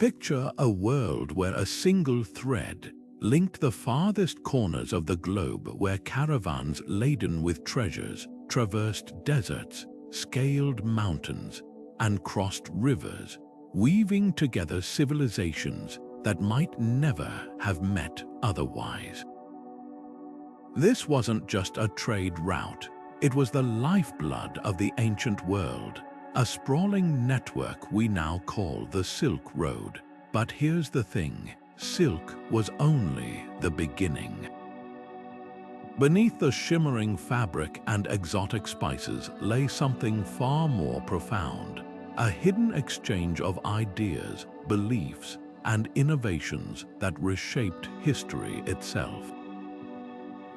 Picture a world where a single thread linked the farthest corners of the globe, where caravans laden with treasures traversed deserts, scaled mountains, and crossed rivers, weaving together civilizations that might never have met otherwise. This wasn't just a trade route, it was the lifeblood of the ancient world, a sprawling network we now call the Silk Road. But here's the thing, silk was only the beginning. Beneath the shimmering fabric and exotic spices lay something far more profound, a hidden exchange of ideas, beliefs, and innovations that reshaped history itself.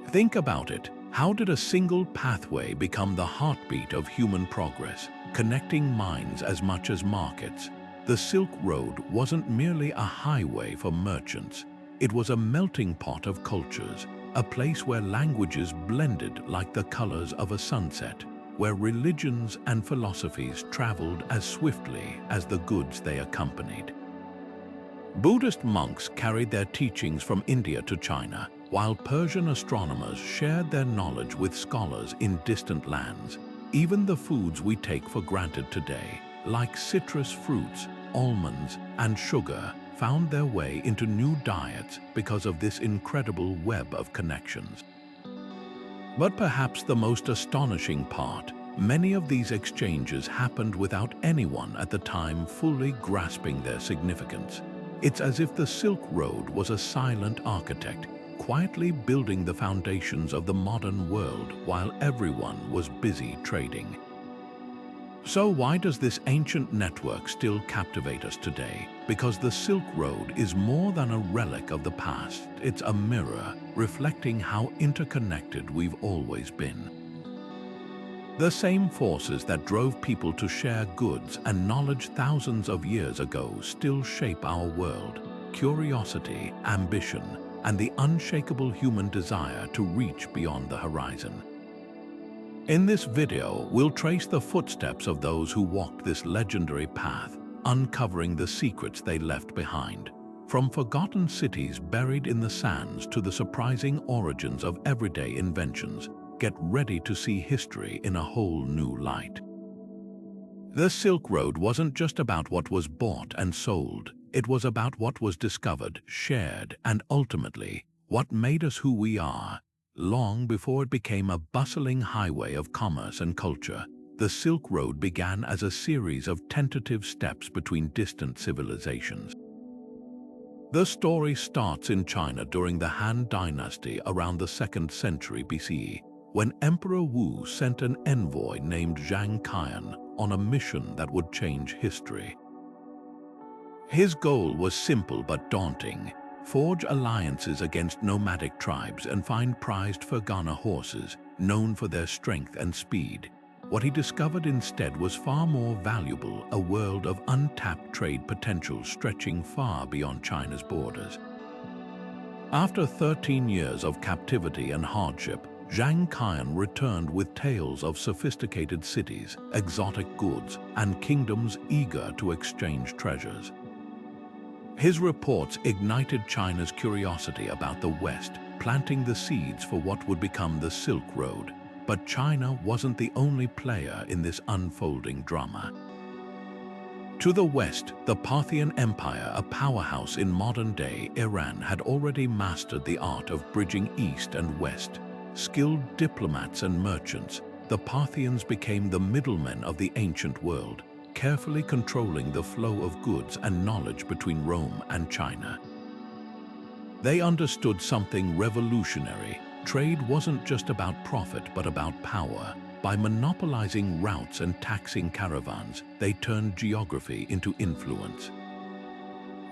Think about it. How did a single pathway become the heartbeat of human progress, connecting minds as much as markets? The Silk Road wasn't merely a highway for merchants. It was a melting pot of cultures, a place where languages blended like the colors of a sunset, where religions and philosophies traveled as swiftly as the goods they accompanied. Buddhist monks carried their teachings from India to China, while Persian astronomers shared their knowledge with scholars in distant lands. Even the foods we take for granted today, like citrus fruits, almonds, and sugar, found their way into new diets because of this incredible web of connections. But perhaps the most astonishing part, many of these exchanges happened without anyone at the time fully grasping their significance. It's as if the Silk Road was a silent architect, quietly building the foundations of the modern world while everyone was busy trading. So why does this ancient network still captivate us today? Because the Silk Road is more than a relic of the past. It's a mirror reflecting how interconnected we've always been. The same forces that drove people to share goods and knowledge thousands of years ago still shape our world. Curiosity, ambition, and the unshakable human desire to reach beyond the horizon. In this video, we'll trace the footsteps of those who walked this legendary path, uncovering the secrets they left behind. From forgotten cities buried in the sands to the surprising origins of everyday inventions, get ready to see history in a whole new light. The Silk Road wasn't just about what was bought and sold, it was about what was discovered, shared, and ultimately, what made us who we are. Long before it became a bustling highway of commerce and culture, the Silk Road began as a series of tentative steps between distant civilizations. The story starts in China during the Han Dynasty around the 2nd century BCE, when Emperor Wu sent an envoy named Zhang on a mission that would change history. His goal was simple but daunting: forge alliances against nomadic tribes and find prized Fergana horses, known for their strength and speed. What he discovered instead was far more valuable, a world of untapped trade potential stretching far beyond China's borders. After 13 years of captivity and hardship, Zhang returned with tales of sophisticated cities, exotic goods, and kingdoms eager to exchange treasures. His reports ignited China's curiosity about the West, planting the seeds for what would become the Silk Road. But China wasn't the only player in this unfolding drama. To the west, the Parthian Empire, a powerhouse in modern-day Iran, had already mastered the art of bridging east and west. Skilled diplomats and merchants, the Parthians became the middlemen of the ancient world, carefully controlling the flow of goods and knowledge between Rome and China. They understood something revolutionary. Trade wasn't just about profit but about power. By monopolizing routes and taxing caravans, they turned geography into influence.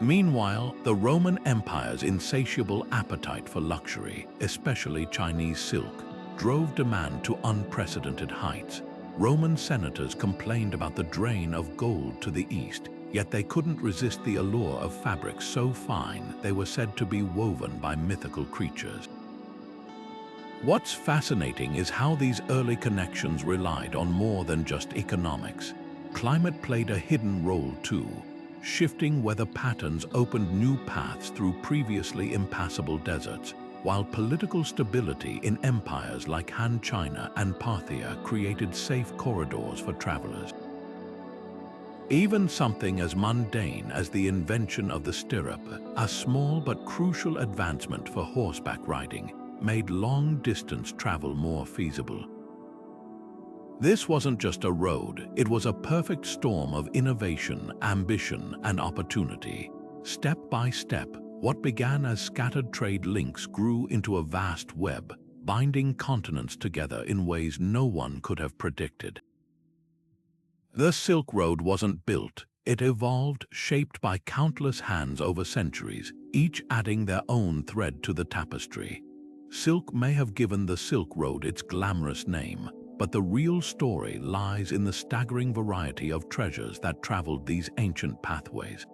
Meanwhile, the Roman Empire's insatiable appetite for luxury, especially Chinese silk, drove demand to unprecedented heights. Roman senators complained about the drain of gold to the east, yet they couldn't resist the allure of fabrics so fine they were said to be woven by mythical creatures. What's fascinating is how these early connections relied on more than just economics. Climate played a hidden role too. shifting weather patterns opened new paths through previously impassable deserts, while political stability in empires like Han China and Parthia created safe corridors for travelers. Even something as mundane as the invention of the stirrup, a small but crucial advancement for horseback riding, made long-distance travel more feasible. This wasn't just a road, it was a perfect storm of innovation, ambition, and opportunity. Step by step, what began as scattered trade links grew into a vast web, binding continents together in ways no one could have predicted. The Silk Road wasn't built, it evolved, shaped by countless hands over centuries, each adding their own thread to the tapestry. Silk may have given the Silk Road its glamorous name, but the real story lies in the staggering variety of treasures that traveled these ancient pathways.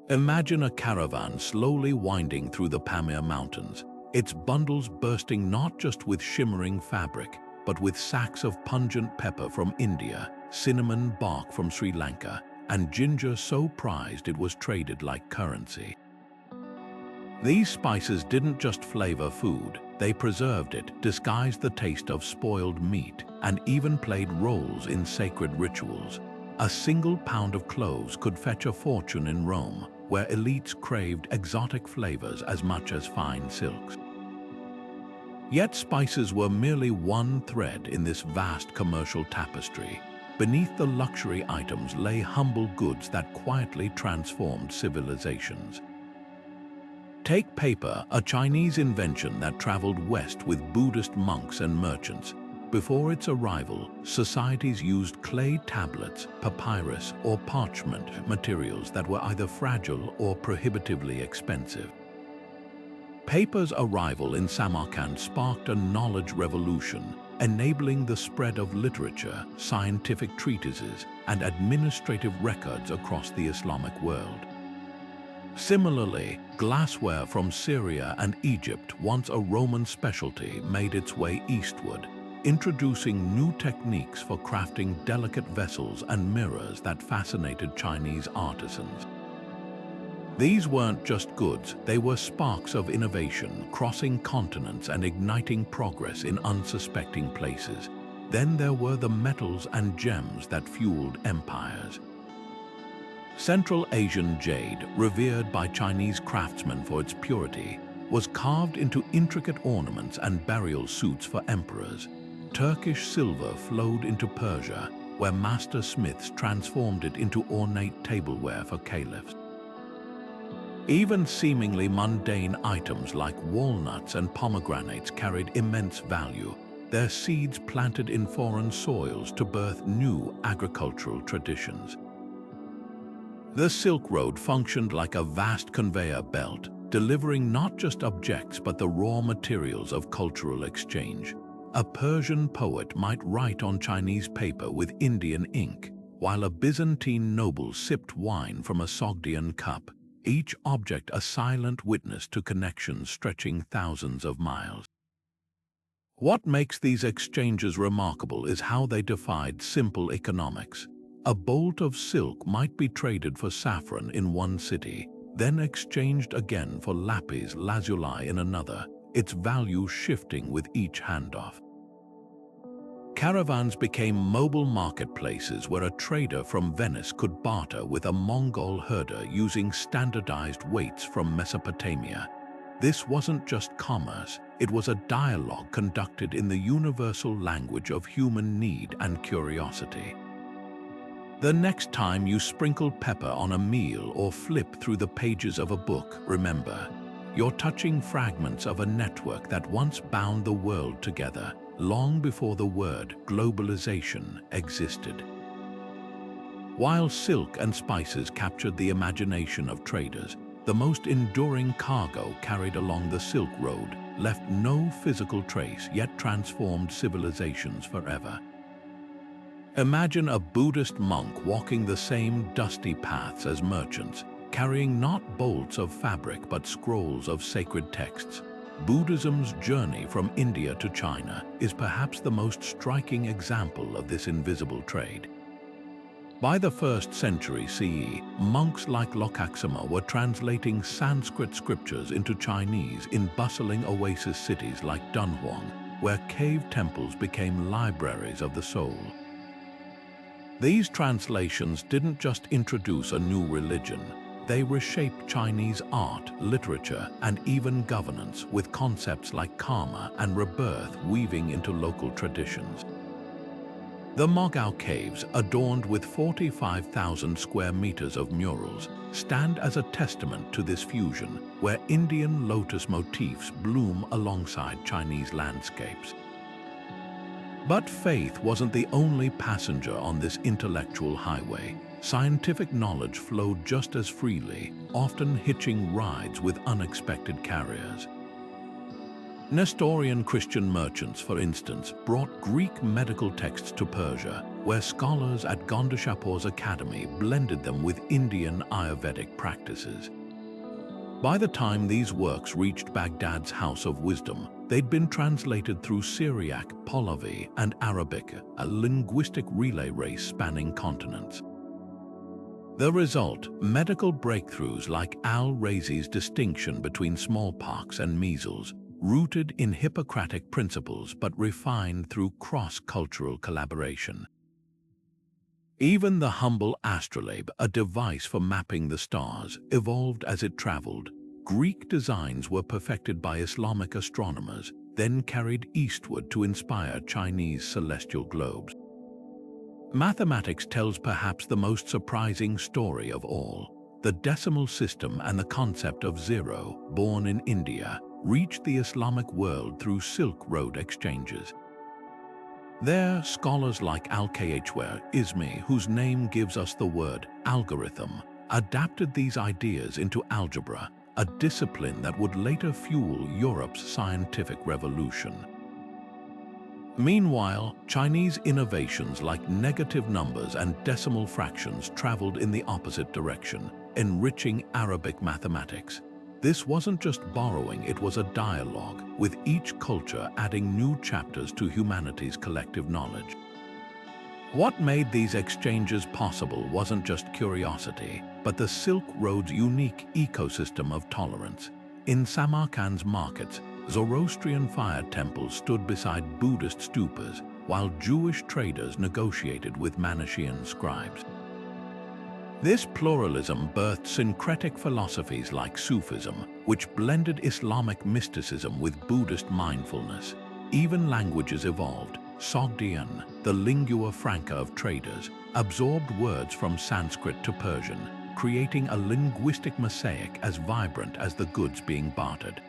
Imagine a caravan slowly winding through the Pamir Mountains, its bundles bursting not just with shimmering fabric, but with sacks of pungent pepper from India, cinnamon bark from Sri Lanka, and ginger so prized it was traded like currency. These spices didn't just flavor food, they preserved it, disguised the taste of spoiled meat, and even played roles in sacred rituals. A single pound of cloves could fetch a fortune in Rome, where elites craved exotic flavors as much as fine silks. Yet spices were merely one thread in this vast commercial tapestry. Beneath the luxury items lay humble goods that quietly transformed civilizations. Take paper, a Chinese invention that traveled west with Buddhist monks and merchants. Before its arrival, societies used clay tablets, papyrus, or parchment materials that were either fragile or prohibitively expensive. Paper's arrival in Samarkand sparked a knowledge revolution, enabling the spread of literature, scientific treatises, and administrative records across the Islamic world. Similarly, glassware from Syria and Egypt, once a Roman specialty, made its way eastward, introducing new techniques for crafting delicate vessels and mirrors that fascinated Chinese artisans. These weren't just goods, they were sparks of innovation, crossing continents and igniting progress in unsuspecting places. Then there were the metals and gems that fueled empires. Central Asian jade, revered by Chinese craftsmen for its purity, was carved into intricate ornaments and burial suits for emperors. Turkish silver flowed into Persia, where master smiths transformed it into ornate tableware for caliphs. Even seemingly mundane items like walnuts and pomegranates carried immense value, their seeds planted in foreign soils to birth new agricultural traditions. The Silk Road functioned like a vast conveyor belt, delivering not just objects but the raw materials of cultural exchange. A Persian poet might write on Chinese paper with Indian ink, while a Byzantine noble sipped wine from a Sogdian cup, each object a silent witness to connections stretching thousands of miles. What makes these exchanges remarkable is how they defied simple economics. A bolt of silk might be traded for saffron in one city, then exchanged again for lapis lazuli in another, its value shifting with each handoff. Caravans became mobile marketplaces where a trader from Venice could barter with a Mongol herder using standardized weights from Mesopotamia. This wasn't just commerce, it was a dialogue conducted in the universal language of human need and curiosity. The next time you sprinkle pepper on a meal or flip through the pages of a book, remember, you're touching fragments of a network that once bound the world together, long before the word globalization existed. While silk and spices captured the imagination of traders, the most enduring cargo carried along the Silk Road left no physical trace yet transformed civilizations forever. Imagine a Buddhist monk walking the same dusty paths as merchants, carrying not bolts of fabric but scrolls of sacred texts. Buddhism's journey from India to China is perhaps the most striking example of this invisible trade. By the 1st century CE, monks like Lokaksema were translating Sanskrit scriptures into Chinese in bustling oasis cities like Dunhuang, where cave temples became libraries of the soul. These translations didn't just introduce a new religion, they reshaped Chinese art, literature, and even governance, with concepts like karma and rebirth weaving into local traditions. The Mogao Caves, adorned with 45,000 square meters of murals, stand as a testament to this fusion, where Indian lotus motifs bloom alongside Chinese landscapes. But faith wasn't the only passenger on this intellectual highway. Scientific knowledge flowed just as freely, often hitching rides with unexpected carriers. Nestorian Christian merchants, for instance, brought Greek medical texts to Persia, where scholars at Gondeshapur's academy blended them with Indian Ayurvedic practices. By the time these works reached Baghdad's House of Wisdom, they'd been translated through Syriac, Pahlavi, and Arabic, a linguistic relay race spanning continents. The result, medical breakthroughs like Al-Razi's distinction between smallpox and measles, rooted in Hippocratic principles but refined through cross-cultural collaboration. Even the humble astrolabe, a device for mapping the stars, evolved as it traveled. Greek designs were perfected by Islamic astronomers, then carried eastward to inspire Chinese celestial globes. Mathematics tells perhaps the most surprising story of all. The decimal system and the concept of zero, born in India, reached the Islamic world through Silk Road exchanges. There, scholars like Al-Khwarizmi Ismi, whose name gives us the word algorithm, adapted these ideas into algebra, a discipline that would later fuel Europe's scientific revolution. Meanwhile, Chinese innovations like negative numbers and decimal fractions traveled in the opposite direction, enriching Arabic mathematics. This wasn't just borrowing, it was a dialogue, with each culture adding new chapters to humanity's collective knowledge. What made these exchanges possible wasn't just curiosity, but the Silk Road's unique ecosystem of tolerance. In Samarkand's markets, Zoroastrian fire temples stood beside Buddhist stupas, while Jewish traders negotiated with Manichaean scribes. This pluralism birthed syncretic philosophies like Sufism, which blended Islamic mysticism with Buddhist mindfulness. Even languages evolved. Sogdian, the lingua franca of traders, absorbed words from Sanskrit to Persian, creating a linguistic mosaic as vibrant as the goods being bartered.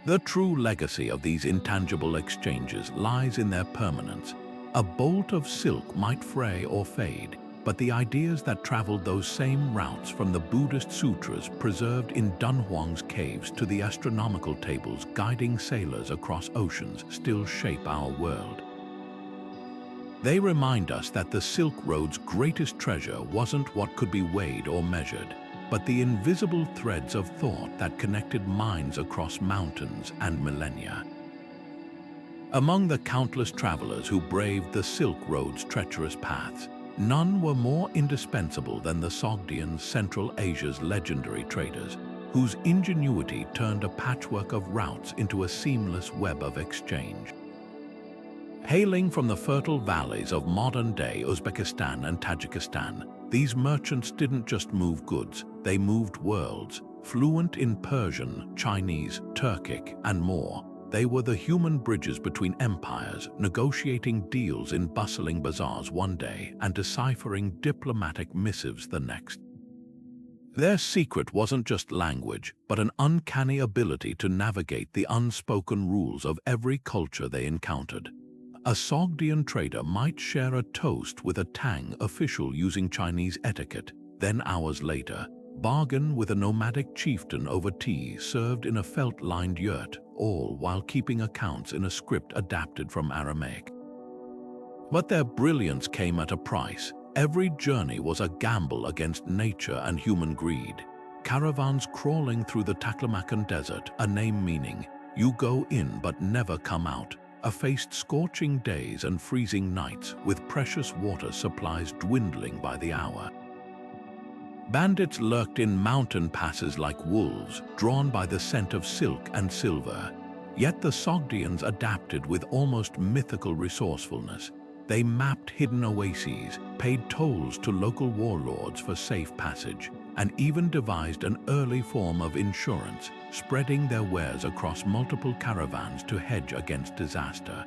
The true legacy of these intangible exchanges lies in their permanence. A bolt of silk might fray or fade, but the ideas that traveled those same routes, from the Buddhist sutras preserved in Dunhuang's caves to the astronomical tables guiding sailors across oceans, still shape our world. They remind us that the Silk Road's greatest treasure wasn't what could be weighed or measured, but the invisible threads of thought that connected minds across mountains and millennia. Among the countless travelers who braved the Silk Road's treacherous paths, none were more indispensable than the Sogdian, Central Asia's legendary traders, whose ingenuity turned a patchwork of routes into a seamless web of exchange. Hailing from the fertile valleys of modern-day Uzbekistan and Tajikistan, these merchants didn't just move goods, they moved worlds. Fluent in Persian, Chinese, Turkic, and more, they were the human bridges between empires, negotiating deals in bustling bazaars one day and deciphering diplomatic missives the next. Their secret wasn't just language, but an uncanny ability to navigate the unspoken rules of every culture they encountered. A Sogdian trader might share a toast with a Tang official using Chinese etiquette, then hours later, bargain with a nomadic chieftain over tea served in a felt-lined yurt, all while keeping accounts in a script adapted from Aramaic. But their brilliance came at a price. Every journey was a gamble against nature and human greed. Caravans crawling through the Taklamakan Desert, a name meaning, "You go in but never come out," faced scorching days and freezing nights with precious water supplies dwindling by the hour. Bandits lurked in mountain passes like wolves, drawn by the scent of silk and silver. Yet the Sogdians adapted with almost mythical resourcefulness. They mapped hidden oases, paid tolls to local warlords for safe passage, and even devised an early form of insurance, spreading their wares across multiple caravans to hedge against disaster.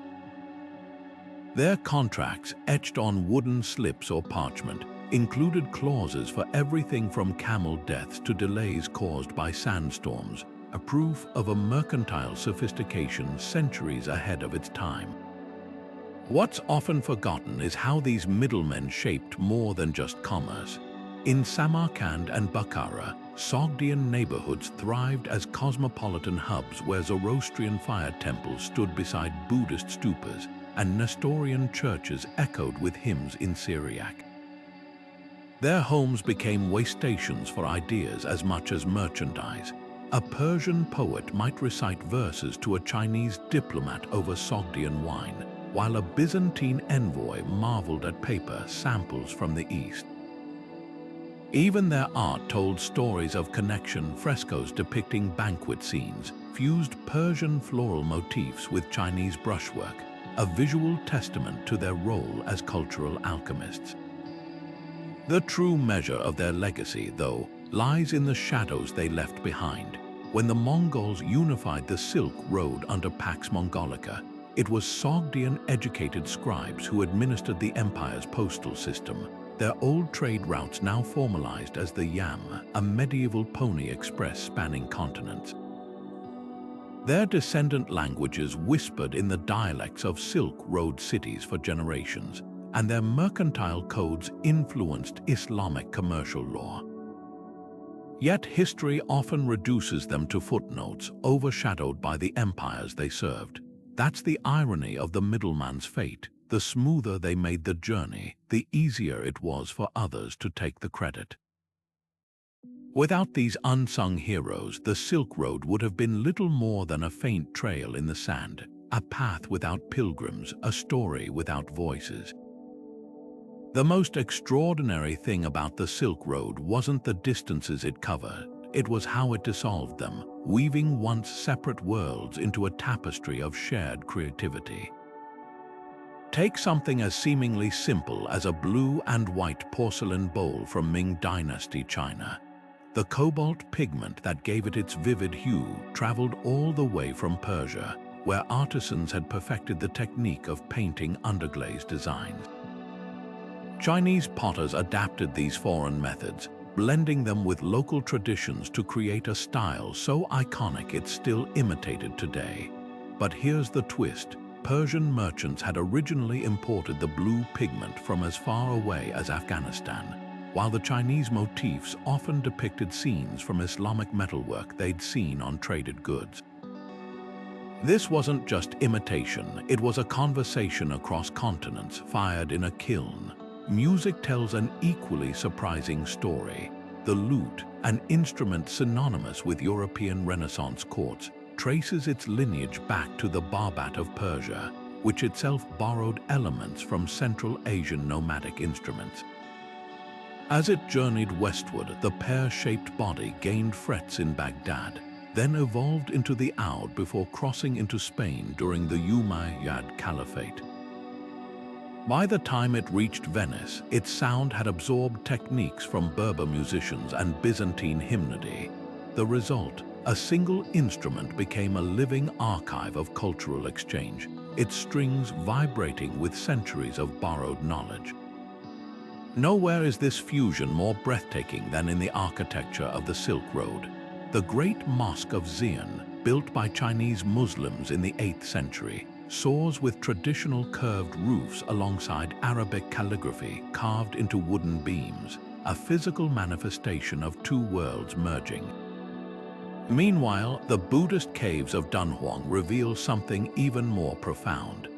Their contracts, etched on wooden slips or parchment, included clauses for everything from camel deaths to delays caused by sandstorms, a proof of a mercantile sophistication centuries ahead of its time. What's often forgotten is how these middlemen shaped more than just commerce. In Samarkand and Bukhara, Sogdian neighborhoods thrived as cosmopolitan hubs where Zoroastrian fire temples stood beside Buddhist stupas and Nestorian churches echoed with hymns in Syriac. Their homes became way stations for ideas as much as merchandise. A Persian poet might recite verses to a Chinese diplomat over Sogdian wine, while a Byzantine envoy marveled at paper samples from the East. Even their art told stories of connection. Frescoes depicting banquet scenes fused Persian floral motifs with Chinese brushwork, a visual testament to their role as cultural alchemists. The true measure of their legacy, though, lies in the shadows they left behind. When the Mongols unified the Silk Road under Pax Mongolica, it was Sogdian-educated scribes who administered the empire's postal system, their old trade routes now formalized as the Yam, a medieval pony express spanning continents. Their descendant languages whispered in the dialects of Silk Road cities for generations, and their mercantile codes influenced Islamic commercial law. Yet history often reduces them to footnotes, overshadowed by the empires they served. That's the irony of the middleman's fate. The smoother they made the journey, the easier it was for others to take the credit. Without these unsung heroes, the Silk Road would have been little more than a faint trail in the sand, a path without pilgrims, a story without voices. The most extraordinary thing about the Silk Road wasn't the distances it covered, it was how it dissolved them, weaving once separate worlds into a tapestry of shared creativity. Take something as seemingly simple as a blue and white porcelain bowl from Ming Dynasty China. The cobalt pigment that gave it its vivid hue traveled all the way from Persia, where artisans had perfected the technique of painting underglaze designs. Chinese potters adapted these foreign methods, blending them with local traditions to create a style so iconic it's still imitated today. But here's the twist. Persian merchants had originally imported the blue pigment from as far away as Afghanistan, while the Chinese motifs often depicted scenes from Islamic metalwork they'd seen on traded goods. This wasn't just imitation, it was a conversation across continents fired in a kiln. Music tells an equally surprising story. The lute, an instrument synonymous with European Renaissance courts, traces its lineage back to the Barbat of Persia, which itself borrowed elements from Central Asian nomadic instruments. As it journeyed westward, the pear-shaped body gained frets in Baghdad, then evolved into the oud before crossing into Spain during the Umayyad Caliphate. By the time it reached Venice, its sound had absorbed techniques from Berber musicians and Byzantine hymnody. The result, a single instrument became a living archive of cultural exchange, its strings vibrating with centuries of borrowed knowledge. Nowhere is this fusion more breathtaking than in the architecture of the Silk Road. The Great Mosque of Qian, built by Chinese Muslims in the 8th century, soars with traditional curved roofs alongside Arabic calligraphy carved into wooden beams, a physical manifestation of two worlds merging. Meanwhile, the Buddhist caves of Dunhuang reveal something even more profound.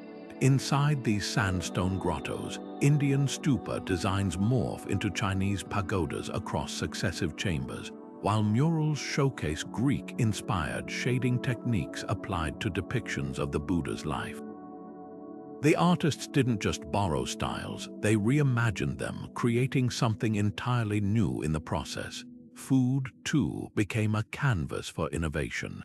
Inside these sandstone grottos, Indian stupa designs morph into Chinese pagodas across successive chambers, while murals showcase Greek-inspired shading techniques applied to depictions of the Buddha's life. The artists didn't just borrow styles, they reimagined them, creating something entirely new in the process. Food, too, became a canvas for innovation.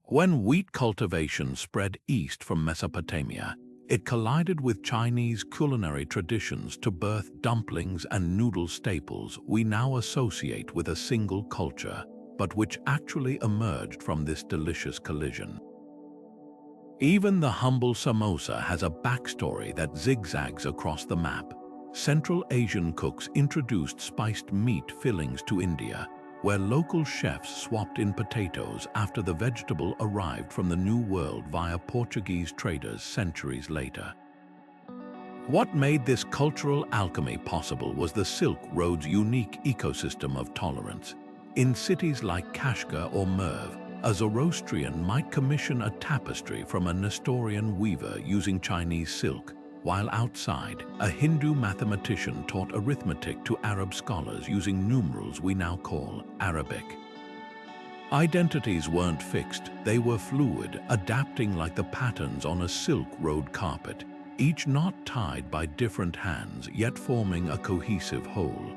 When wheat cultivation spread east from Mesopotamia, it collided with Chinese culinary traditions to birth dumplings and noodle staples we now associate with a single culture, but which actually emerged from this delicious collision. Even the humble samosa has a backstory that zigzags across the map. Central Asian cooks introduced spiced meat fillings to India, where local chefs swapped in potatoes after the vegetable arrived from the New World via Portuguese traders centuries later. What made this cultural alchemy possible was the Silk Road's unique ecosystem of tolerance. In cities like Kashgar or Merv, a Zoroastrian might commission a tapestry from a Nestorian weaver using Chinese silk, while outside, a Hindu mathematician taught arithmetic to Arab scholars using numerals we now call Arabic. Identities weren't fixed, they were fluid, adapting like the patterns on a Silk Road carpet, each knot tied by different hands, yet forming a cohesive whole.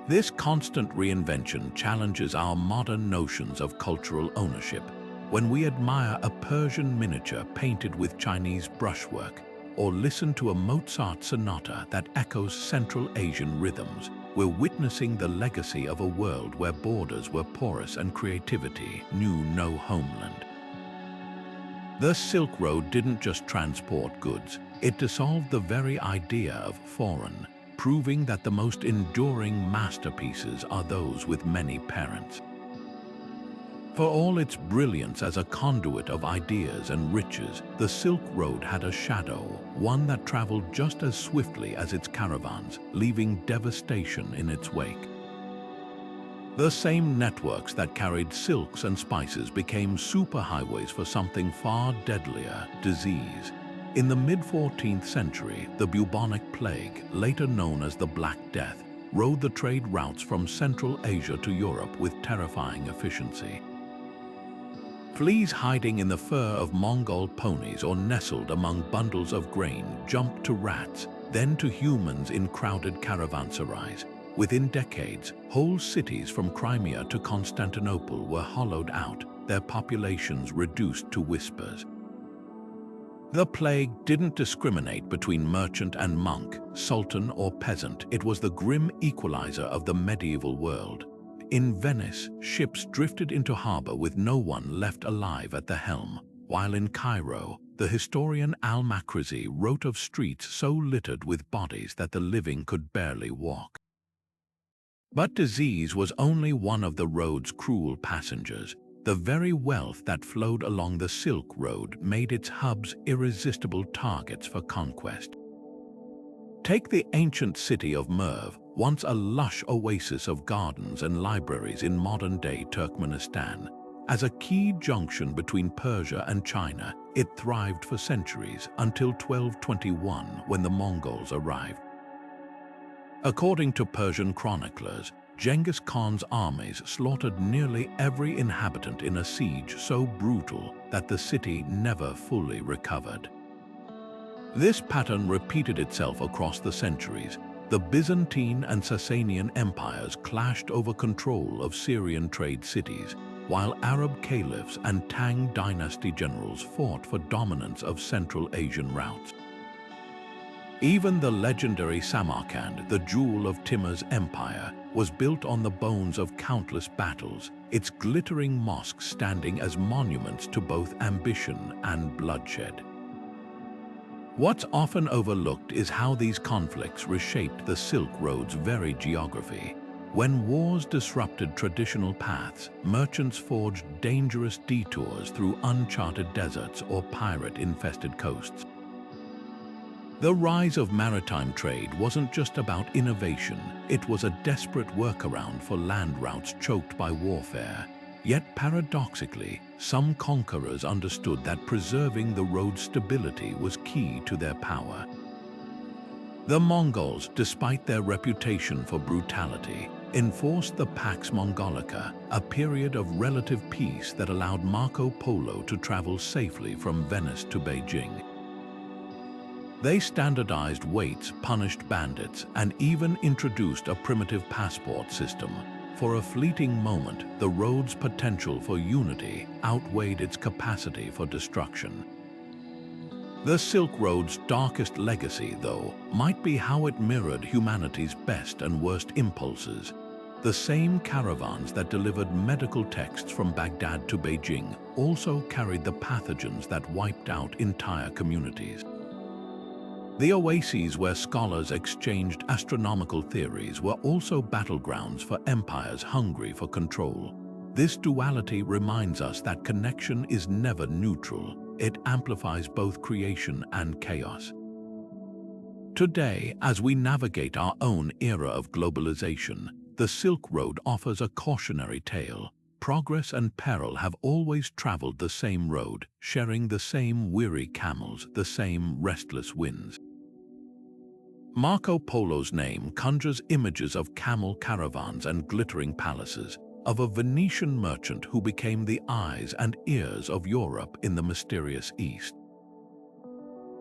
This constant reinvention challenges our modern notions of cultural ownership. When we admire a Persian miniature painted with Chinese brushwork, or listen to a Mozart sonata that echoes Central Asian rhythms, we're witnessing the legacy of a world where borders were porous and creativity knew no homeland. The Silk Road didn't just transport goods, it dissolved the very idea of foreign, proving that the most enduring masterpieces are those with many parents. For all its brilliance as a conduit of ideas and riches, the Silk Road had a shadow, one that traveled just as swiftly as its caravans, leaving devastation in its wake. The same networks that carried silks and spices became superhighways for something far deadlier: disease. In the mid-14th century, the bubonic plague, later known as the Black Death, rode the trade routes from Central Asia to Europe with terrifying efficiency. Fleas hiding in the fur of Mongol ponies or nestled among bundles of grain jumped to rats, then to humans in crowded caravanserais. Within decades, whole cities from Crimea to Constantinople were hollowed out, their populations reduced to whispers. The plague didn't discriminate between merchant and monk, sultan or peasant. It was the grim equalizer of the medieval world. In Venice, ships drifted into harbor with no one left alive at the helm, while in Cairo, the historian Al-Makrizi wrote of streets so littered with bodies that the living could barely walk. But disease was only one of the road's cruel passengers. The very wealth that flowed along the Silk Road made its hubs irresistible targets for conquest. Take the ancient city of Merv, once a lush oasis of gardens and libraries in modern-day Turkmenistan. As a key junction between Persia and China, it thrived for centuries until 1221 when the Mongols arrived. According to Persian chroniclers, Genghis Khan's armies slaughtered nearly every inhabitant in a siege so brutal that the city never fully recovered. This pattern repeated itself across the centuries. The Byzantine and Sasanian empires clashed over control of Syrian trade cities, while Arab caliphs and Tang dynasty generals fought for dominance of Central Asian routes. Even the legendary Samarkand, the jewel of Timur's empire, was built on the bones of countless battles, its glittering mosques standing as monuments to both ambition and bloodshed. What's often overlooked is how these conflicts reshaped the Silk Road's very geography. When wars disrupted traditional paths, merchants forged dangerous detours through uncharted deserts or pirate-infested coasts. The rise of maritime trade wasn't just about innovation, it was a desperate workaround for land routes choked by warfare. Yet paradoxically, some conquerors understood that preserving the road's stability was key to their power. The Mongols, despite their reputation for brutality, enforced the Pax Mongolica, a period of relative peace that allowed Marco Polo to travel safely from Venice to Beijing. They standardized weights, punished bandits, and even introduced a primitive passport system. For a fleeting moment, the road's potential for unity outweighed its capacity for destruction. The Silk Road's darkest legacy, though, might be how it mirrored humanity's best and worst impulses. The same caravans that delivered medical texts from Baghdad to Beijing also carried the pathogens that wiped out entire communities. The oases where scholars exchanged astronomical theories were also battlegrounds for empires hungry for control. This duality reminds us that connection is never neutral. It amplifies both creation and chaos. Today, as we navigate our own era of globalization, the Silk Road offers a cautionary tale. Progress and peril have always traveled the same road, sharing the same weary camels, the same restless winds. Marco Polo's name conjures images of camel caravans and glittering palaces, of a Venetian merchant who became the eyes and ears of Europe in the mysterious East.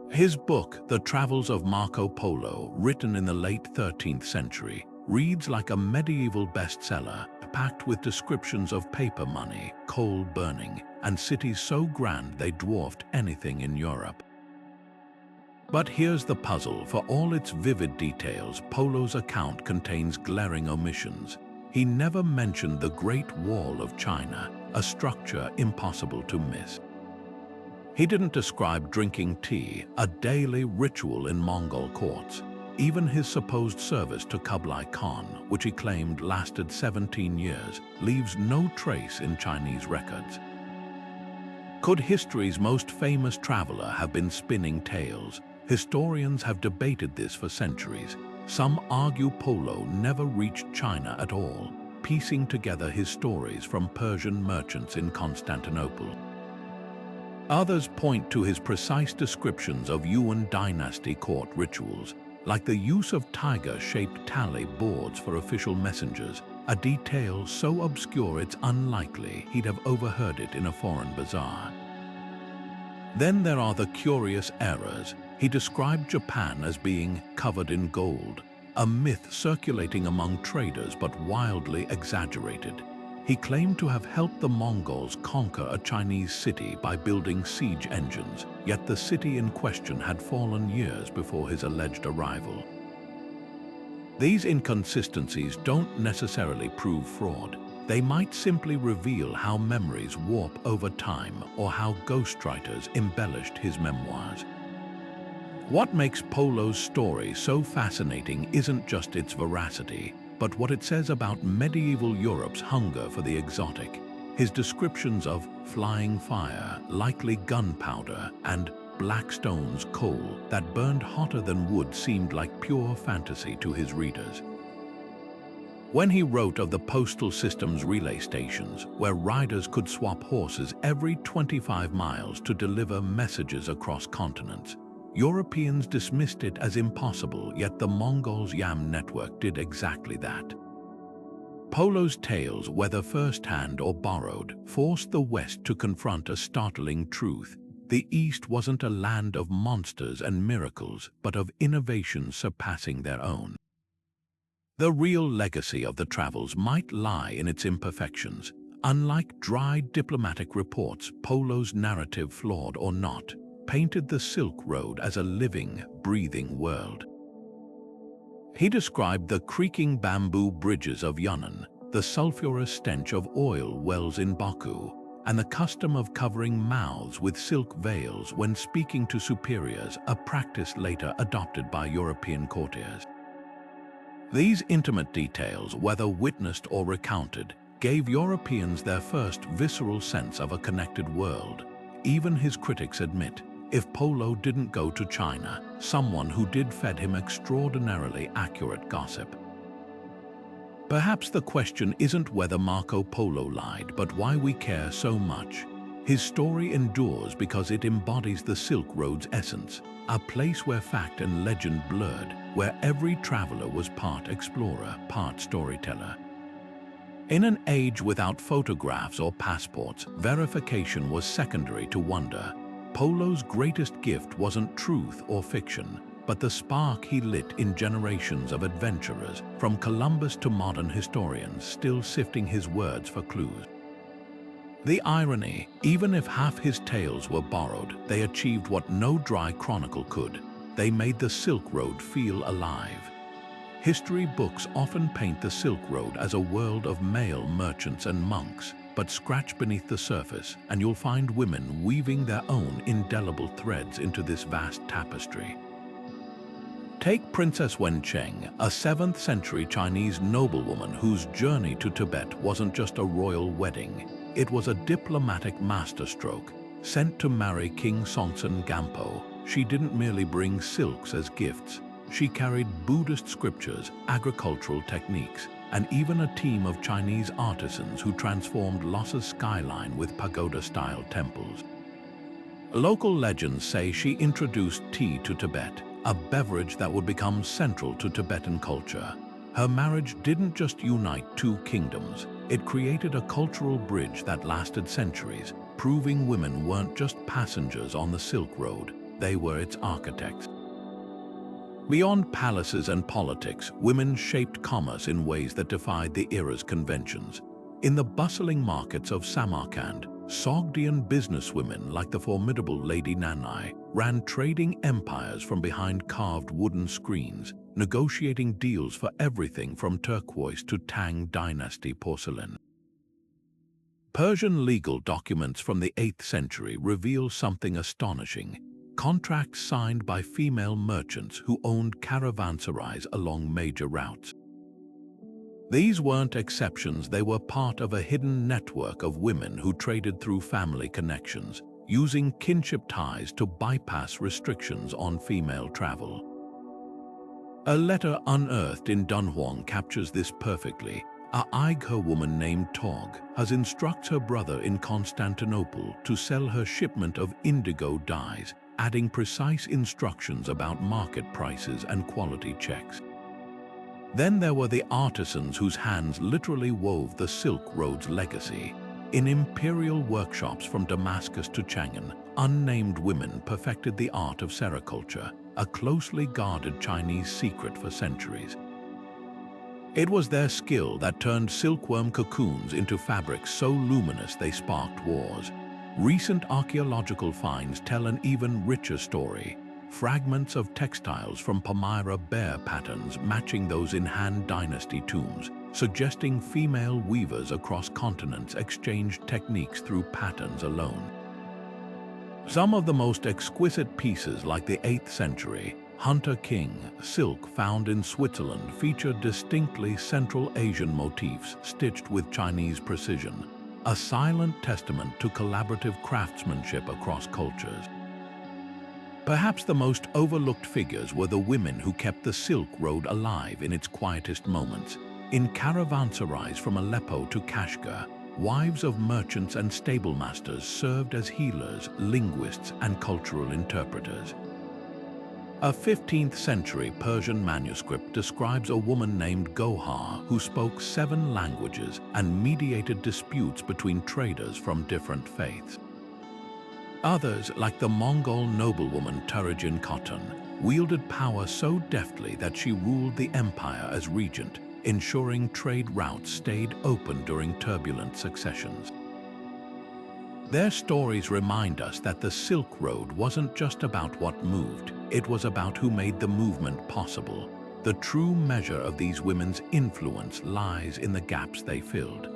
His book, The Travels of Marco Polo, written in the late 13th century, reads like a medieval bestseller, packed with descriptions of paper money, coal burning, and cities so grand they dwarfed anything in Europe. But here's the puzzle: for all its vivid details, Polo's account contains glaring omissions. He never mentioned the Great Wall of China, a structure impossible to miss. He didn't describe drinking tea, a daily ritual in Mongol courts. Even his supposed service to Kublai Khan, which he claimed lasted 17 years, leaves no trace in Chinese records. Could history's most famous traveler have been spinning tales? Historians have debated this for centuries. Some argue Polo never reached China at all, piecing together his stories from Persian merchants in Constantinople. Others point to his precise descriptions of Yuan dynasty court rituals, like the use of tiger-shaped tally boards for official messengers, a detail so obscure it's unlikely he'd have overheard it in a foreign bazaar. Then there are the curious errors. He described Japan as being covered in gold, a myth circulating among traders but wildly exaggerated. He claimed to have helped the Mongols conquer a Chinese city by building siege engines, yet the city in question had fallen years before his alleged arrival. These inconsistencies don't necessarily prove fraud. They might simply reveal how memories warp over time or how ghostwriters embellished his memoirs. What makes Polo's story so fascinating isn't just its veracity, but what it says about medieval Europe's hunger for the exotic. His descriptions of flying fire, likely gunpowder, and black stones coal that burned hotter than wood seemed like pure fantasy to his readers. When he wrote of the postal system's relay stations, where riders could swap horses every 25 miles to deliver messages across continents, Europeans dismissed it as impossible, yet the Mongols' Yam network did exactly that. Polo's tales, whether first-hand or borrowed, forced the West to confront a startling truth. The East wasn't a land of monsters and miracles, but of innovations surpassing their own. The real legacy of the travels might lie in its imperfections. Unlike dry diplomatic reports, Polo's narrative, flawed or not, painted the Silk Road as a living, breathing world. He described the creaking bamboo bridges of Yunnan, the sulfurous stench of oil wells in Baku, and the custom of covering mouths with silk veils when speaking to superiors, a practice later adopted by European courtiers. These intimate details, whether witnessed or recounted, gave Europeans their first visceral sense of a connected world. Even his critics admit, if Polo didn't go to China, someone who did fed him extraordinarily accurate gossip. Perhaps the question isn't whether Marco Polo lied, but why we care so much. His story endures because it embodies the Silk Road's essence, a place where fact and legend blurred, where every traveler was part explorer, part storyteller. In an age without photographs or passports, verification was secondary to wonder. Polo's greatest gift wasn't truth or fiction, but the spark he lit in generations of adventurers, from Columbus to modern historians still sifting his words for clues. The irony, even if half his tales were borrowed, they achieved what no dry chronicle could. They made the Silk Road feel alive. History books often paint the Silk Road as a world of male merchants and monks, but scratch beneath the surface and you'll find women weaving their own indelible threads into this vast tapestry. Take Princess Wencheng, a 7th century Chinese noblewoman whose journey to Tibet wasn't just a royal wedding. It was a diplomatic masterstroke. Sent to marry King Songtsen Gampo, she didn't merely bring silks as gifts. She carried Buddhist scriptures, agricultural techniques, and even a team of Chinese artisans who transformed Lhsa's skyline with pagoda-style temples. Local legends say she introduced tea to Tibet, a beverage that would become central to Tibetan culture. Her marriage didn't just unite two kingdoms, it created a cultural bridge that lasted centuries, proving women weren't just passengers on the Silk Road, they were its architects. Beyond palaces and politics, women shaped commerce in ways that defied the era's conventions. In the bustling markets of Samarkand, Sogdian businesswomen like the formidable Lady Nanai ran trading empires from behind carved wooden screens, negotiating deals for everything from turquoise to Tang dynasty porcelain. Persian legal documents from the 8th century reveal something astonishing. Contracts signed by female merchants who owned caravanserais along major routes. These weren't exceptions, they were part of a hidden network of women who traded through family connections, using kinship ties to bypass restrictions on female travel. A letter unearthed in Dunhuang captures this perfectly. A Aighe woman named Tog has instructed her brother in Constantinople to sell her shipment of indigo dyes, adding precise instructions about market prices and quality checks. Then there were the artisans whose hands literally wove the Silk Road's legacy. In imperial workshops from Damascus to Chang'an, unnamed women perfected the art of sericulture, a closely guarded Chinese secret for centuries. It was their skill that turned silkworm cocoons into fabrics so luminous they sparked wars. Recent archaeological finds tell an even richer story. Fragments of textiles from Palmyra bear patterns matching those in Han Dynasty tombs, suggesting female weavers across continents exchanged techniques through patterns alone. Some of the most exquisite pieces, like the 8th century Hunter King silk found in Switzerland, feature distinctly Central Asian motifs stitched with Chinese precision, a silent testament to collaborative craftsmanship across cultures. Perhaps the most overlooked figures were the women who kept the Silk Road alive in its quietest moments. In caravanserais from Aleppo to Kashgar, wives of merchants and stablemasters served as healers, linguists, and cultural interpreters. A 15th century Persian manuscript describes a woman named Gohar who spoke 7 languages and mediated disputes between traders from different faiths. Others, like the Mongol noblewoman Turajin Khotun, wielded power so deftly that she ruled the empire as regent, ensuring trade routes stayed open during turbulent successions. Their stories remind us that the Silk Road wasn't just about what moved, it was about who made the movement possible. The true measure of these women's influence lies in the gaps they filled.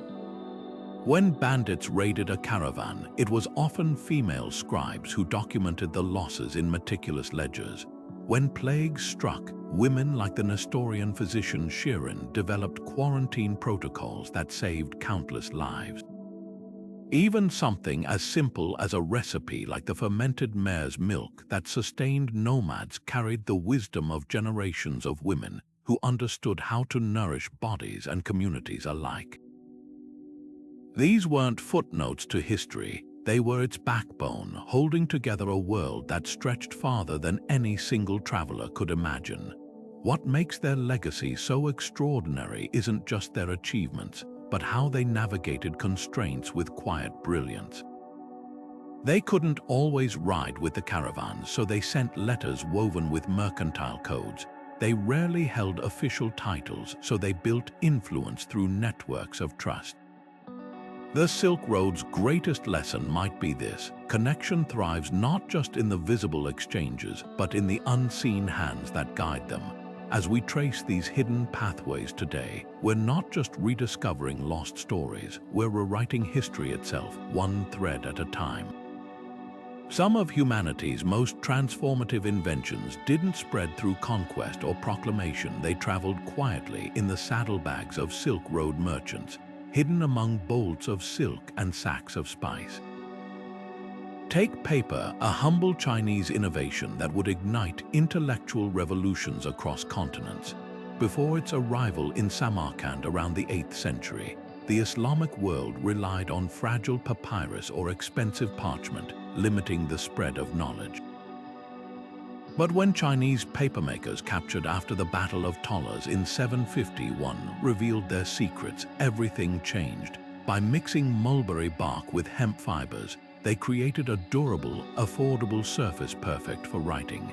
When bandits raided a caravan, it was often female scribes who documented the losses in meticulous ledgers. When plagues struck, women like the Nestorian physician Qian developed quarantine protocols that saved countless lives. Even something as simple as a recipe like the fermented mare's milk that sustained nomads carried the wisdom of generations of women who understood how to nourish bodies and communities alike. These weren't footnotes to history, they were its backbone, holding together a world that stretched farther than any single traveler could imagine. What makes their legacy so extraordinary isn't just their achievements, but how they navigated constraints with quiet brilliance. They couldn't always ride with the caravans, so they sent letters woven with mercantile codes. They rarely held official titles, so they built influence through networks of trust. The Silk Road's greatest lesson might be this: connection thrives not just in the visible exchanges, but in the unseen hands that guide them. As we trace these hidden pathways today, we're not just rediscovering lost stories, we're rewriting history itself, one thread at a time. Some of humanity's most transformative inventions didn't spread through conquest or proclamation. They traveled quietly in the saddlebags of Silk Road merchants, hidden among bolts of silk and sacks of spice. Take paper, a humble Chinese innovation that would ignite intellectual revolutions across continents. Before its arrival in Samarkand around the 8th century, the Islamic world relied on fragile papyrus or expensive parchment, limiting the spread of knowledge. But when Chinese papermakers captured after the Battle of Tollas in 751 revealed their secrets, everything changed. By mixing mulberry bark with hemp fibers, they created a durable, affordable surface perfect for writing.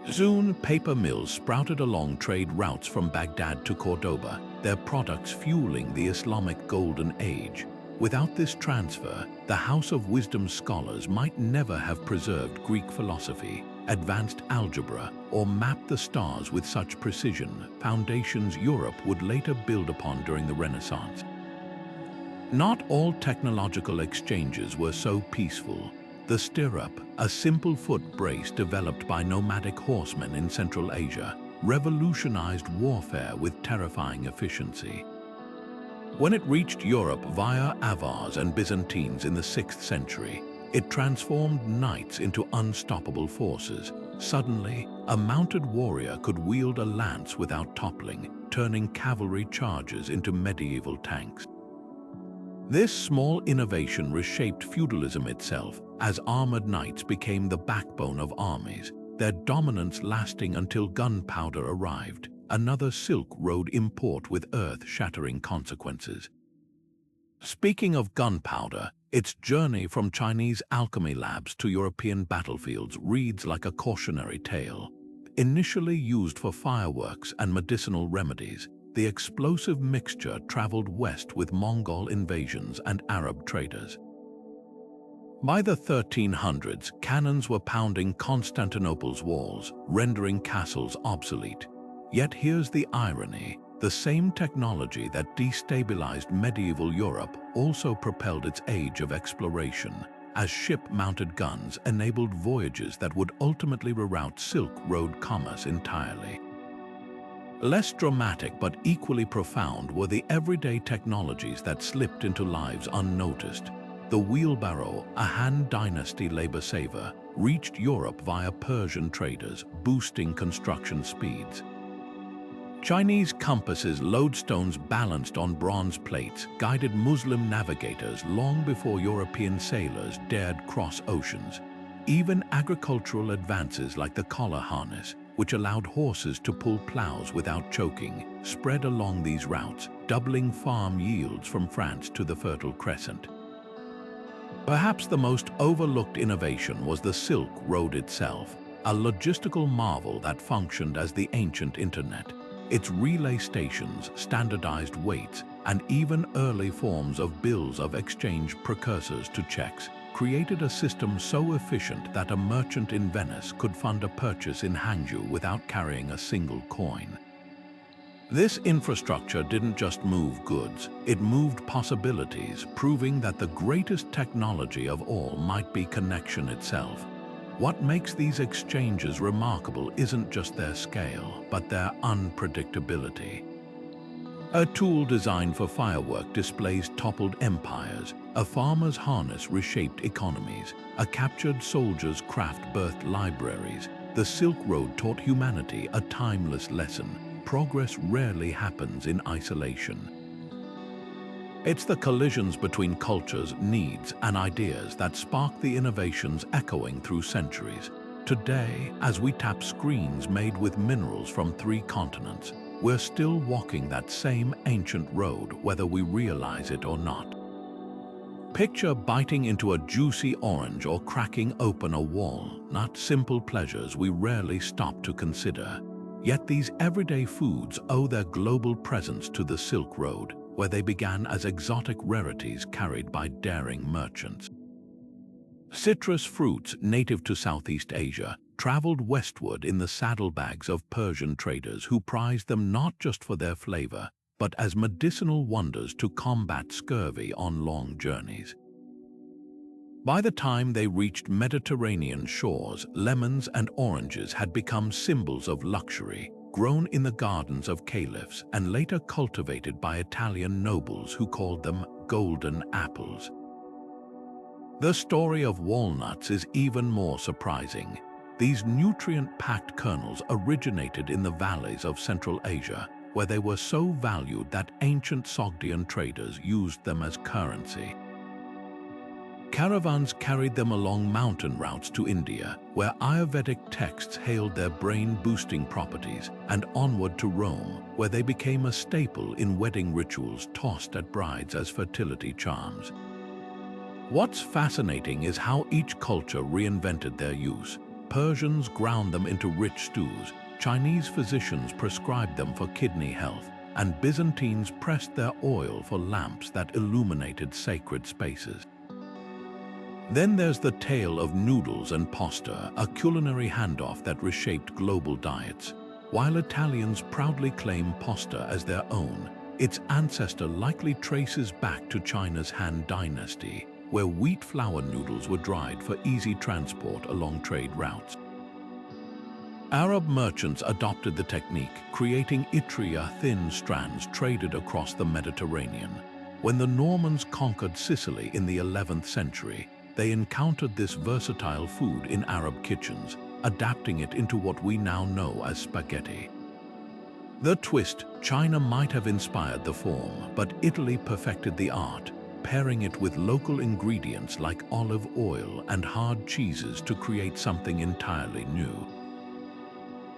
Soon, paper mills sprouted along trade routes from Baghdad to Cordoba, their products fueling the Islamic Golden Age. Without this transfer, the House of Wisdom scholars might never have preserved Greek philosophy, advanced algebra, or mapped the stars with such precision, foundations Europe would later build upon during the Renaissance. Not all technological exchanges were so peaceful. The stirrup, a simple foot brace developed by nomadic horsemen in Central Asia, revolutionized warfare with terrifying efficiency. When it reached Europe via Avars and Byzantines in the 6th century, it transformed knights into unstoppable forces. Suddenly, a mounted warrior could wield a lance without toppling, turning cavalry charges into medieval tanks. This small innovation reshaped feudalism itself, as armored knights became the backbone of armies, their dominance lasting until gunpowder arrived, another Silk Road import with earth-shattering consequences. Speaking of gunpowder, its journey from Chinese alchemy labs to European battlefields reads like a cautionary tale. Initially used for fireworks and medicinal remedies, the explosive mixture traveled west with Mongol invasions and Arab traders. By the 1300s, cannons were pounding Constantinople's walls, rendering castles obsolete. Yet here's the irony: the same technology that destabilized medieval Europe also propelled its age of exploration, as ship-mounted guns enabled voyages that would ultimately reroute Silk Road commerce entirely. Less dramatic but equally profound were the everyday technologies that slipped into lives unnoticed. The wheelbarrow, a Han Dynasty labor saver, reached Europe via Persian traders, boosting construction speeds. Chinese compasses, lodestones balanced on bronze plates, guided Muslim navigators long before European sailors dared cross oceans. Even agricultural advances like the collar harness, which allowed horses to pull plows without choking, spread along these routes, doubling farm yields from France to the Fertile Crescent. Perhaps the most overlooked innovation was the Silk Road itself, a logistical marvel that functioned as the ancient internet. Its relay stations, standardized weights, and even early forms of bills of exchange, precursors to checks, created a system so efficient that a merchant in Venice could fund a purchase in Hangzhou without carrying a single coin. This infrastructure didn't just move goods, it moved possibilities, proving that the greatest technology of all might be connection itself. What makes these exchanges remarkable isn't just their scale, but their unpredictability. A tool designed for firework displays toppled empires, a farmer's harness reshaped economies, a captured soldier's craft birthed libraries. The Silk Road taught humanity a timeless lesson: progress rarely happens in isolation. It's the collisions between cultures, needs, and ideas that spark the innovations echoing through centuries. Today, as we tap screens made with minerals from 3 continents, we're still walking that same ancient road, whether we realize it or not. Picture biting into a juicy orange or cracking open a walnut, simple pleasures we rarely stop to consider. Yet these everyday foods owe their global presence to the Silk Road, where they began as exotic rarities carried by daring merchants. Citrus fruits native to Southeast Asia traveled westward in the saddlebags of Persian traders who prized them not just for their flavor, but as medicinal wonders to combat scurvy on long journeys. By the time they reached Mediterranean shores, lemons and oranges had become symbols of luxury, grown in the gardens of caliphs and later cultivated by Italian nobles who called them golden apples. The story of walnuts is even more surprising. These nutrient-packed kernels originated in the valleys of Central Asia, where they were so valued that ancient Sogdian traders used them as currency. Caravans carried them along mountain routes to India, where Ayurvedic texts hailed their brain-boosting properties, and onward to Rome, where they became a staple in wedding rituals tossed at brides as fertility charms. What's fascinating is how each culture reinvented their use. Persians ground them into rich stews, Chinese physicians prescribed them for kidney health, and Byzantines pressed their oil for lamps that illuminated sacred spaces. Then there's the tale of noodles and pasta, a culinary handoff that reshaped global diets. While Italians proudly claim pasta as their own, its ancestor likely traces back to China's Han Dynasty, where wheat flour noodles were dried for easy transport along trade routes. Arab merchants adopted the technique, creating Itria thin strands traded across the Mediterranean. When the Normans conquered Sicily in the 11th century, they encountered this versatile food in Arab kitchens, adapting it into what we now know as spaghetti. The twist: China might have inspired the form, but Italy perfected the art, pairing it with local ingredients like olive oil and hard cheeses to create something entirely new.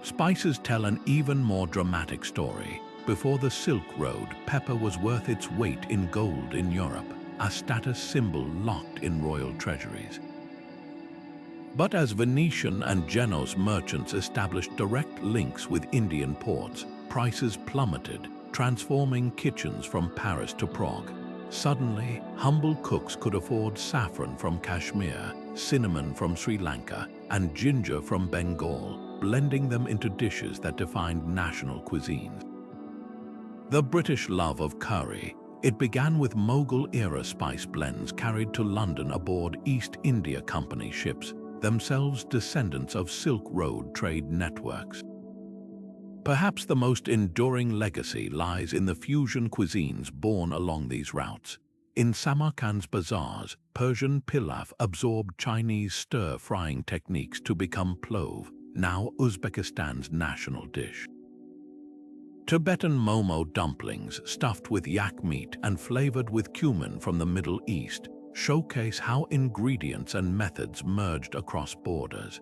Spices tell an even more dramatic story. Before the Silk Road, pepper was worth its weight in gold in Europe, a status symbol locked in royal treasuries. But as Venetian and Genoese merchants established direct links with Indian ports, prices plummeted, transforming kitchens from Paris to Prague. Suddenly, humble cooks could afford saffron from Kashmir, cinnamon from Sri Lanka, and ginger from Bengal, blending them into dishes that defined national cuisines. The British love of curry. It began with Mughal-era spice blends carried to London aboard East India Company ships, themselves descendants of Silk Road trade networks. Perhaps the most enduring legacy lies in the fusion cuisines born along these routes. In Samarkand's bazaars, Persian pilaf absorbed Chinese stir-frying techniques to become plov, now Uzbekistan's national dish. Tibetan momo dumplings, stuffed with yak meat and flavored with cumin from the Middle East, showcase how ingredients and methods merged across borders.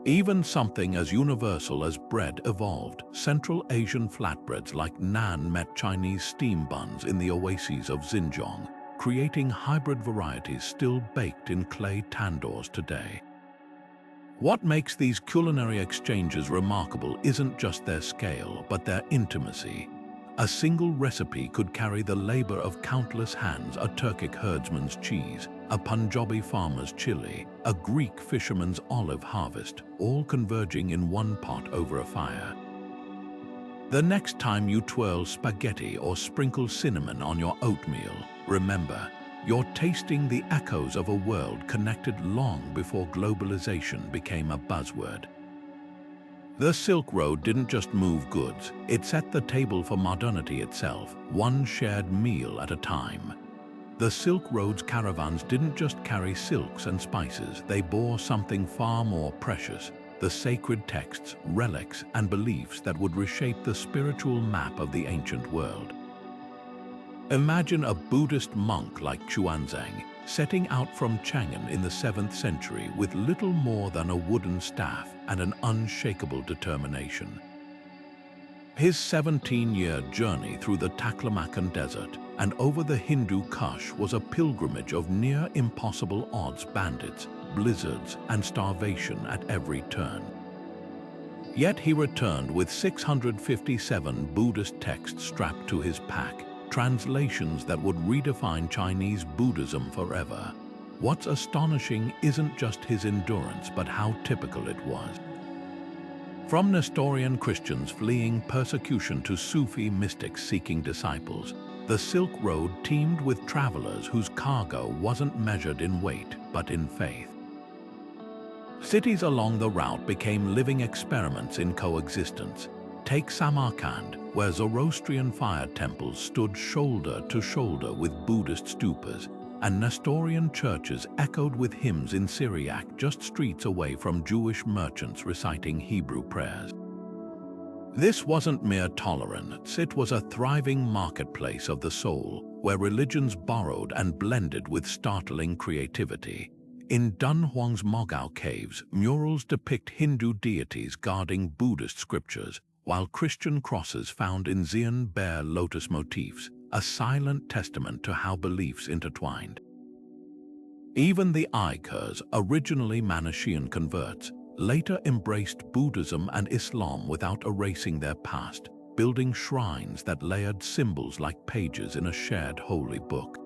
Even something as universal as bread evolved. Central Asian flatbreads like naan met Chinese steam buns in the oases of Xinjiang, creating hybrid varieties still baked in clay tandoors today. What makes these culinary exchanges remarkable isn't just their scale, but their intimacy. A single recipe could carry the labor of countless hands: a Turkic herdsman's cheese, a Punjabi farmer's chili, a Greek fisherman's olive harvest, all converging in one pot over a fire. The next time you twirl spaghetti or sprinkle cinnamon on your oatmeal, remember, you're tasting the echoes of a world connected long before globalization became a buzzword. The Silk Road didn't just move goods, it set the table for modernity itself, one shared meal at a time. The Silk Road's caravans didn't just carry silks and spices, they bore something far more precious: the sacred texts, relics, and beliefs that would reshape the spiritual map of the ancient world. Imagine a Buddhist monk like Xuanzang setting out from Chang'an in the 7th century with little more than a wooden staff and an unshakable determination. His 17-year journey through the Taklamakan Desert, and over the Hindu Kush was a pilgrimage of near impossible odds: bandits, blizzards, and starvation at every turn. Yet he returned with 657 Buddhist texts strapped to his pack, translations that would redefine Chinese Buddhism forever. What's astonishing isn't just his endurance, but how typical it was. From Nestorian Christians fleeing persecution to Sufi mystics seeking disciples, the Silk Road teemed with travelers whose cargo wasn't measured in weight, but in faith. Cities along the route became living experiments in coexistence. Take Samarkand, where Zoroastrian fire temples stood shoulder to shoulder with Buddhist stupas, and Nestorian churches echoed with hymns in Syriac just streets away from Jewish merchants reciting Hebrew prayers. This wasn't mere tolerance, it was a thriving marketplace of the soul, where religions borrowed and blended with startling creativity. In Dunhuang's Mogao caves, murals depict Hindu deities guarding Buddhist scriptures, while Christian crosses found in Xi'an bear lotus motifs, a silent testament to how beliefs intertwined. Even the Uyghurs, originally Manichaean converts, later embraced Buddhism and Islam without erasing their past, building shrines that layered symbols like pages in a shared holy book.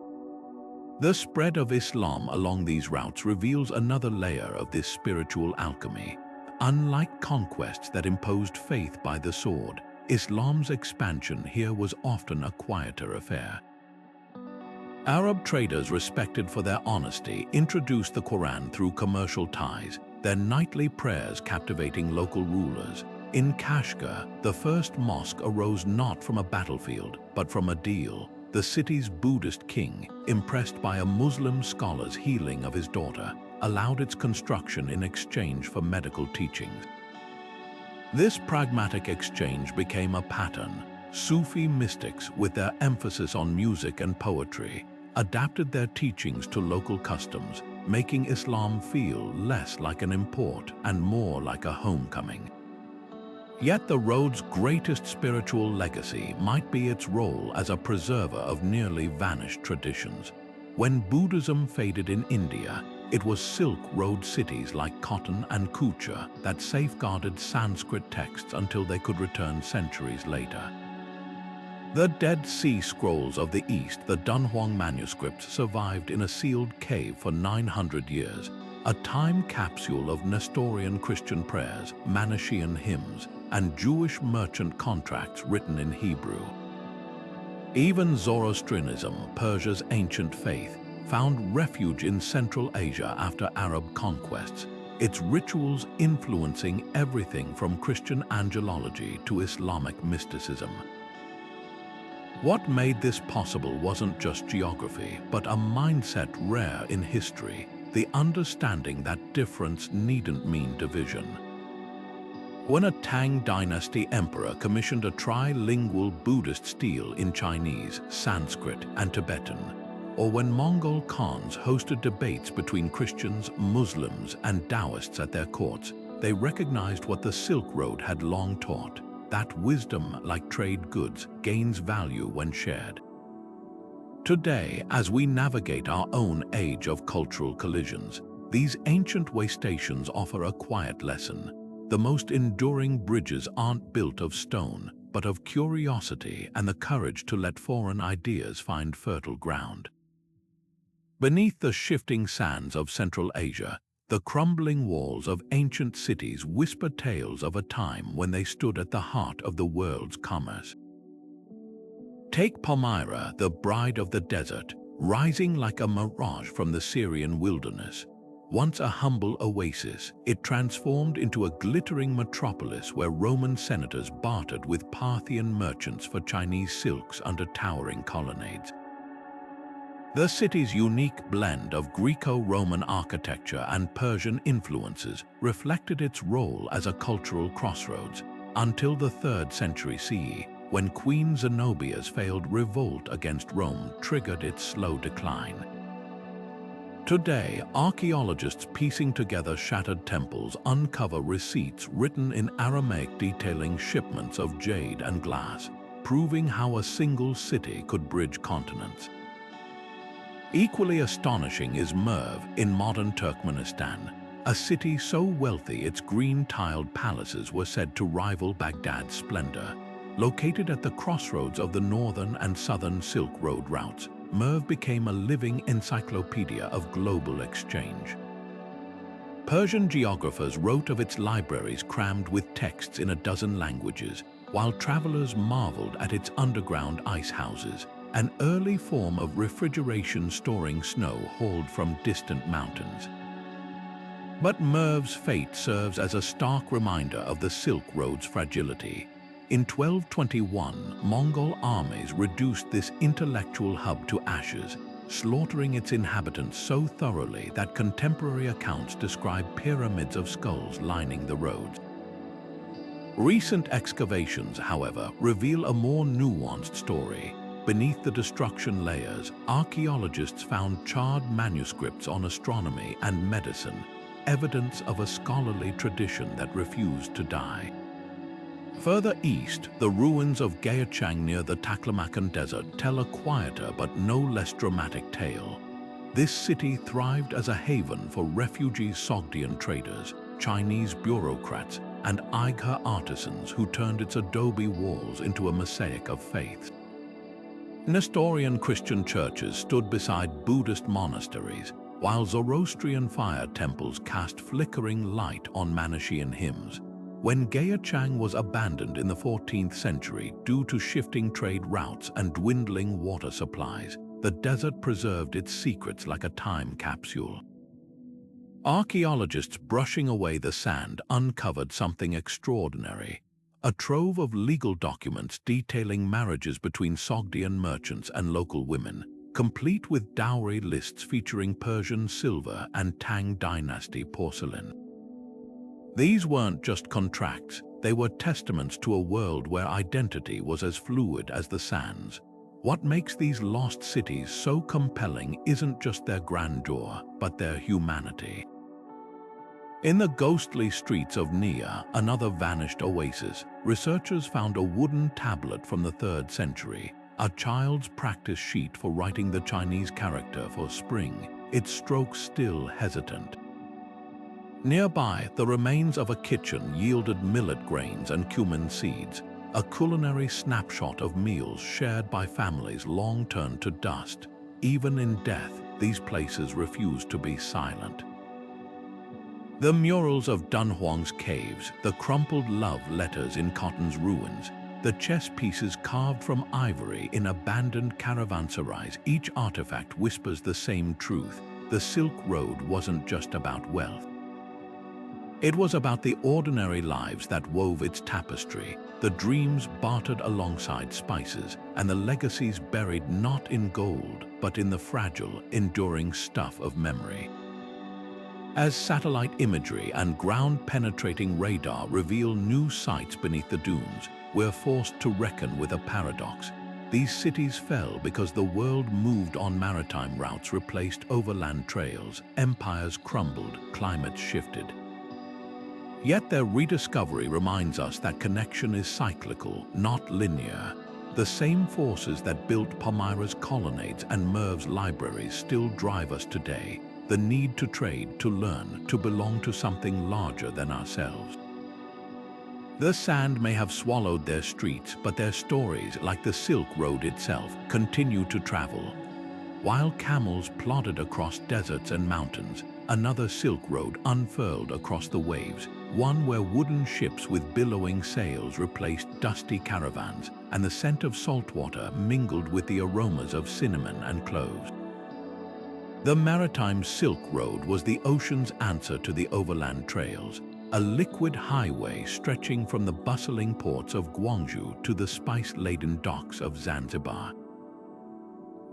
The spread of Islam along these routes reveals another layer of this spiritual alchemy. Unlike conquests that imposed faith by the sword, Islam's expansion here was often a quieter affair. Arab traders respected for their honesty introduced the Quran through commercial ties, their nightly prayers captivating local rulers. In Kashgar, the first mosque arose not from a battlefield, but from a deal. The city's Buddhist king, impressed by a Muslim scholar's healing of his daughter, allowed its construction in exchange for medical teachings. This pragmatic exchange became a pattern. Sufi mystics, with their emphasis on music and poetry, adapted their teachings to local customs, making Islam feel less like an import and more like a homecoming. Yet the road's greatest spiritual legacy might be its role as a preserver of nearly vanished traditions. When Buddhism faded in India, it was Silk Road cities like Khotan and Kucha that safeguarded Sanskrit texts until they could return centuries later. The Dead Sea Scrolls of the East, the Dunhuang manuscripts, survived in a sealed cave for 900 years, a time capsule of Nestorian Christian prayers, Manichaean hymns, and Jewish merchant contracts written in Hebrew. Even Zoroastrianism, Persia's ancient faith, found refuge in Central Asia after Arab conquests, its rituals influencing everything from Christian angelology to Islamic mysticism. What made this possible wasn't just geography, but a mindset rare in history, the understanding that difference needn't mean division. When a Tang dynasty emperor commissioned a trilingual Buddhist stele in Chinese, Sanskrit, and Tibetan, or when Mongol Khans hosted debates between Christians, Muslims, and Taoists at their courts, they recognized what the Silk Road had long taught, that wisdom, like trade goods, gains value when shared. Today, as we navigate our own age of cultural collisions, these ancient way stations offer a quiet lesson. The most enduring bridges aren't built of stone, but of curiosity and the courage to let foreign ideas find fertile ground. Beneath the shifting sands of Central Asia, the crumbling walls of ancient cities whisper tales of a time when they stood at the heart of the world's commerce. Take Palmyra, the bride of the desert, rising like a mirage from the Syrian wilderness. Once a humble oasis, it transformed into a glittering metropolis where Roman senators bartered with Parthian merchants for Chinese silks under towering colonnades. The city's unique blend of Greco-Roman architecture and Persian influences reflected its role as a cultural crossroads until the 3rd century CE, when Queen Zenobia's failed revolt against Rome triggered its slow decline. Today, archaeologists piecing together shattered temples uncover receipts written in Aramaic detailing shipments of jade and glass. proving how a single city could bridge continents. Equally astonishing is Merv in modern Turkmenistan, a city so wealthy its green-tiled palaces were said to rival Baghdad's splendor. Located at the crossroads of the northern and southern Silk Road routes, Merv became a living encyclopedia of global exchange. Persian geographers wrote of its libraries crammed with texts in a dozen languages, while travelers marveled at its underground ice houses, an early form of refrigeration storing snow hauled from distant mountains. But Merv's fate serves as a stark reminder of the Silk Road's fragility. In 1221, Mongol armies reduced this intellectual hub to ashes, slaughtering its inhabitants so thoroughly that contemporary accounts describe pyramids of skulls lining the roads. Recent excavations, however, reveal a more nuanced story. Beneath the destruction layers, archaeologists found charred manuscripts on astronomy and medicine, evidence of a scholarly tradition that refused to die. Further east, the ruins of Gayachang near the Taklamakan Desert tell a quieter but no less dramatic tale. This city thrived as a haven for refugee Sogdian traders, Chinese bureaucrats, and Aigha artisans who turned its adobe walls into a mosaic of faiths. Nestorian Christian churches stood beside Buddhist monasteries, while Zoroastrian fire temples cast flickering light on Manichaean hymns. When Gayachang was abandoned in the 14th century due to shifting trade routes and dwindling water supplies, the desert preserved its secrets like a time capsule. Archaeologists brushing away the sand uncovered something extraordinary. A trove of legal documents detailing marriages between Sogdian merchants and local women, complete with dowry lists featuring Persian silver and Tang dynasty porcelain. These weren't just contracts, they were testaments to a world where identity was as fluid as the sands. What makes these lost cities so compelling isn't just their grandeur, but their humanity. In the ghostly streets of Nia, another vanished oasis, researchers found a wooden tablet from the 3rd century, a child's practice sheet for writing the Chinese character for spring, its strokes still hesitant. Nearby, the remains of a kitchen yielded millet grains and cumin seeds, a culinary snapshot of meals shared by families long turned to dust. Even in death, these places refused to be silent. The murals of Dunhuang's caves, the crumpled love letters in Cotton's ruins, the chess pieces carved from ivory in abandoned caravanserais, each artifact whispers the same truth. The Silk Road wasn't just about wealth. It was about the ordinary lives that wove its tapestry, the dreams bartered alongside spices, and the legacies buried not in gold, but in the fragile, enduring stuff of memory. As satellite imagery and ground-penetrating radar reveal new sites beneath the dunes, we're forced to reckon with a paradox. These cities fell because the world moved on maritime routes replaced overland trails, empires crumbled, climates shifted. Yet their rediscovery reminds us that connection is cyclical, not linear. The same forces that built Palmyra's colonnades and Merv's libraries still drive us today. The need to trade, to learn, to belong to something larger than ourselves. The sand may have swallowed their streets, but their stories, like the Silk Road itself, continue to travel. While camels plodded across deserts and mountains, another Silk Road unfurled across the waves, one where wooden ships with billowing sails replaced dusty caravans, and the scent of saltwater mingled with the aromas of cinnamon and cloves. The Maritime Silk Road was the ocean's answer to the overland trails, a liquid highway stretching from the bustling ports of Guangzhou to the spice-laden docks of Zanzibar.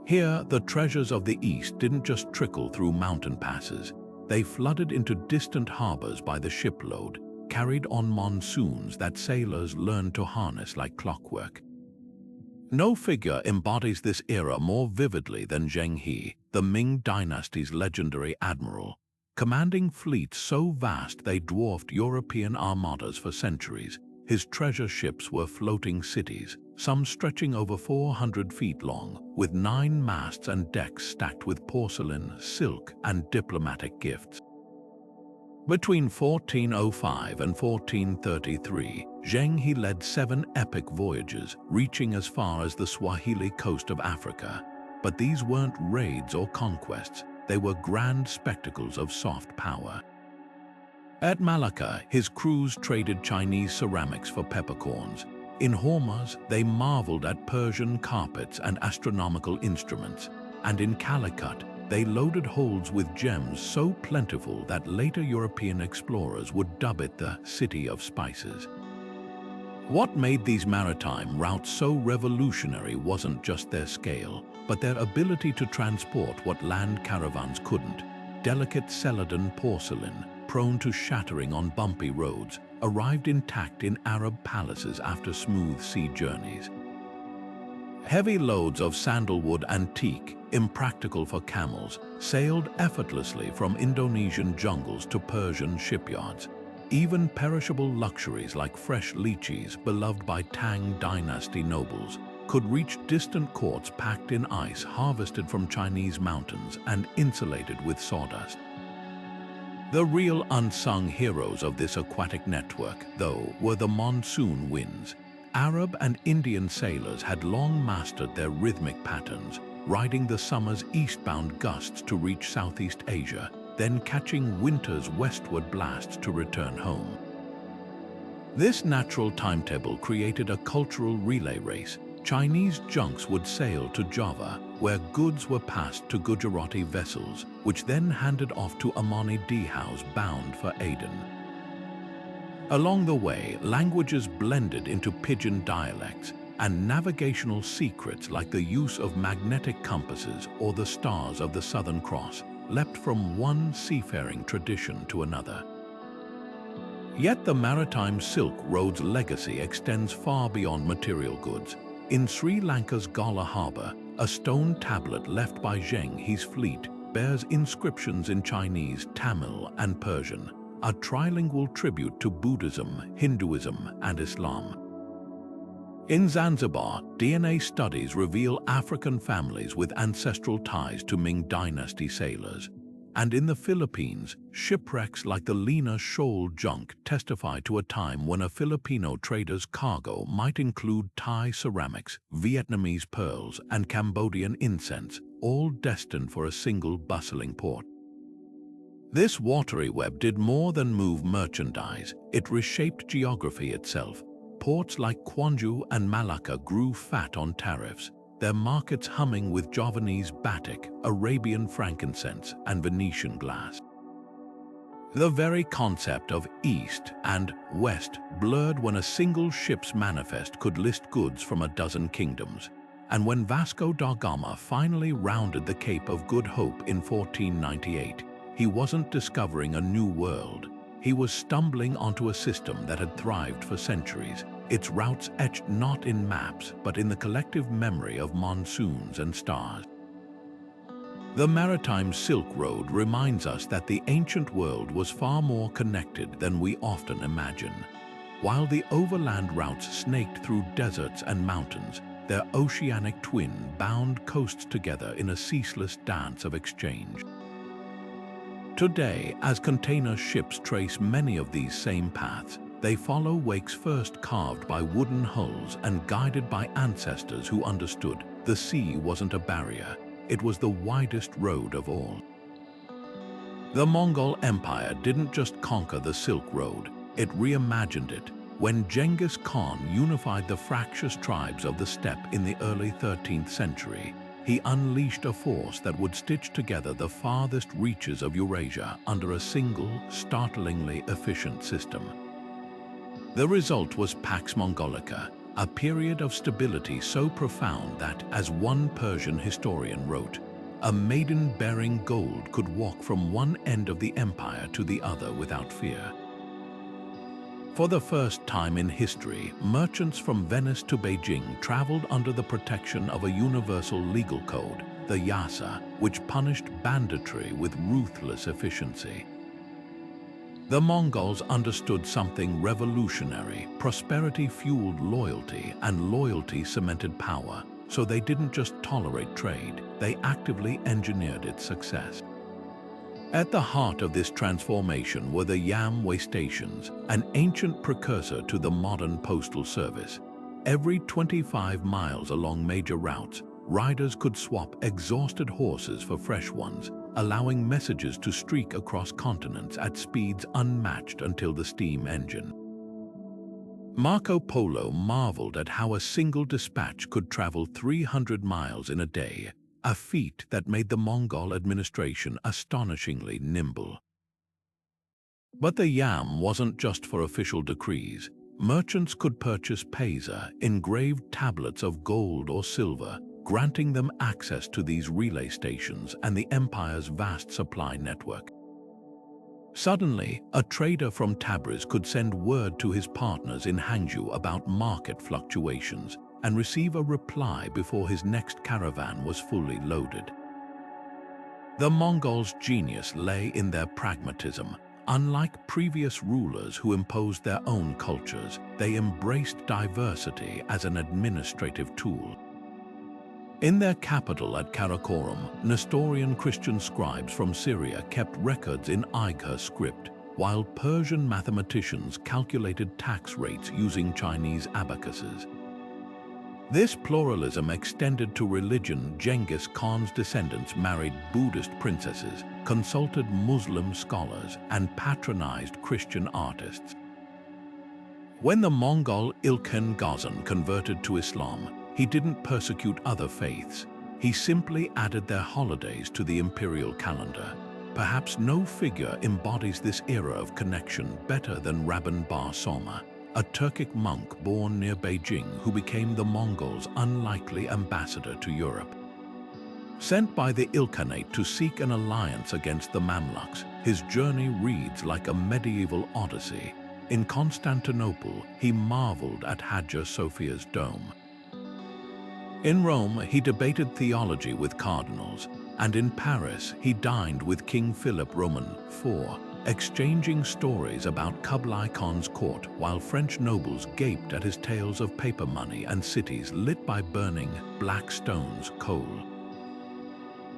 Here, the treasures of the East didn't just trickle through mountain passes. They flooded into distant harbors by the shipload, carried on monsoons that sailors learned to harness like clockwork. No figure embodies this era more vividly than Zhang He, the Ming dynasty's legendary admiral, commanding fleets so vast they dwarfed European armadas for centuries. His treasure ships were floating cities, some stretching over 400 feet long, with 9 masts and decks stacked with porcelain, silk, and diplomatic gifts. Between 1405 and 1433, Zhang led 7 epic voyages, reaching as far as the Swahili coast of Africa. But these weren't raids or conquests, they were grand spectacles of soft power. At Malacca, his crews traded Chinese ceramics for peppercorns. In Hormuz, they marveled at Persian carpets and astronomical instruments. And in Calicut, they loaded holds with gems so plentiful that later European explorers would dub it the City of Spices. What made these maritime routes so revolutionary wasn't just their scale, but their ability to transport what land caravans couldn't. Delicate Celadon porcelain, prone to shattering on bumpy roads, arrived intact in Arab palaces after smooth sea journeys. Heavy loads of sandalwood antique, impractical for camels, sailed effortlessly from Indonesian jungles to Persian shipyards. Even perishable luxuries like fresh lychees, beloved by Tang dynasty nobles, could reach distant courts packed in ice harvested from Chinese mountains and insulated with sawdust. The real unsung heroes of this aquatic network, though, were the monsoon winds. Arab and Indian sailors had long mastered their rhythmic patterns, riding the summer's eastbound gusts to reach Southeast Asia, then catching winter's westward blasts to return home. This natural timetable created a cultural relay race. Chinese junks would sail to Java, where goods were passed to Gujarati vessels, which then handed off to Amani Dehouse bound for Aden. Along the way, languages blended into pidgin dialects, and navigational secrets like the use of magnetic compasses or the stars of the Southern Cross leapt from one seafaring tradition to another. Yet the Maritime Silk Road's legacy extends far beyond material goods. In Sri Lanka's Gala harbour, a stone tablet left by Zhang's fleet bears inscriptions in Chinese, Tamil, and Persian, a trilingual tribute to Buddhism, Hinduism, and Islam. In Zanzibar, DNA studies reveal African families with ancestral ties to Ming Dynasty sailors. And in the Philippines, shipwrecks like the Lena Shoal junk testify to a time when a Filipino trader's cargo might include Thai ceramics, Vietnamese pearls, and Cambodian incense, all destined for a single bustling port. This watery web did more than move merchandise, it reshaped geography itself. Ports like Kwanju and Malacca grew fat on tariffs, their markets humming with Javanese batik, Arabian frankincense, and Venetian glass. The very concept of East and West blurred when a single ship's manifest could list goods from a dozen kingdoms. And when Vasco da Gama finally rounded the Cape of Good Hope in 1498, he wasn't discovering a new world. He was stumbling onto a system that had thrived for centuries, its routes etched not in maps but in the collective memory of monsoons and stars. The Maritime Silk Road reminds us that the ancient world was far more connected than we often imagine. While the overland routes snaked through deserts and mountains, their oceanic twin bound coasts together in a ceaseless dance of exchange. Today, as container ships trace many of these same paths, they follow wakes first carved by wooden hulls and guided by ancestors who understood the sea wasn't a barrier, it was the widest road of all. The Mongol Empire didn't just conquer the Silk Road, it reimagined it. When Genghis Khan unified the fractious tribes of the steppe in the early 13th century, he unleashed a force that would stitch together the farthest reaches of Eurasia under a single, startlingly efficient system. The result was Pax Mongolica, a period of stability so profound that, as one Persian historian wrote, a maiden bearing gold could walk from one end of the empire to the other without fear. For the first time in history, merchants from Venice to Beijing traveled under the protection of a universal legal code, the Yasa, which punished banditry with ruthless efficiency. The Mongols understood something revolutionary: prosperity fueled loyalty, and loyalty cemented power. So they didn't just tolerate trade, they actively engineered its success. At the heart of this transformation were the yam way stations, an ancient precursor to the modern postal service. Every 25 miles along major routes, riders could swap exhausted horses for fresh ones, allowing messages to streak across continents at speeds unmatched until the steam engine. Marco Polo marveled at how a single dispatch could travel 300 miles in a day, a feat that made the Mongol administration astonishingly nimble. But the yam wasn't just for official decrees. Merchants could purchase paisa, engraved tablets of gold or silver, granting them access to these relay stations and the empire's vast supply network. Suddenly, a trader from Tabriz could send word to his partners in Hangzhou about market fluctuations and receive a reply before his next caravan was fully loaded. The Mongols' genius lay in their pragmatism. Unlike previous rulers who imposed their own cultures, they embraced diversity as an administrative tool. In their capital at Karakorum, Nestorian Christian scribes from Syria kept records in Uyghur script, while Persian mathematicians calculated tax rates using Chinese abacuses. This pluralism extended to religion. Genghis Khan's descendants married Buddhist princesses, consulted Muslim scholars, and patronized Christian artists. When the Mongol Ilkhan Ghazan converted to Islam, he didn't persecute other faiths. He simply added their holidays to the imperial calendar. Perhaps no figure embodies this era of connection better than Rabban Bar Soma, a Turkic monk born near Beijing who became the Mongols' unlikely ambassador to Europe. Sent by the Ilkhanate to seek an alliance against the Mamluks, his journey reads like a medieval odyssey. In Constantinople, he marveled at Hagia Sophia's dome. In Rome, he debated theology with cardinals, and in Paris, he dined with King Philip Roman IV, exchanging stories about Kublai Khan's court while French nobles gaped at his tales of paper money and cities lit by burning black stones coal.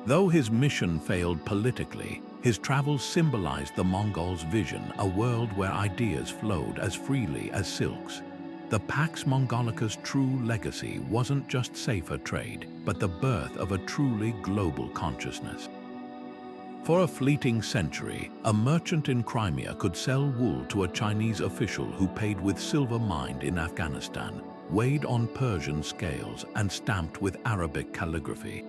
Though his mission failed politically, his travels symbolized the Mongols' vision, a world where ideas flowed as freely as silks. The Pax Mongolica's true legacy wasn't just safer trade, but the birth of a truly global consciousness. For a fleeting century, a merchant in Crimea could sell wool to a Chinese official who paid with silver mined in Afghanistan, weighed on Persian scales and stamped with Arabic calligraphy.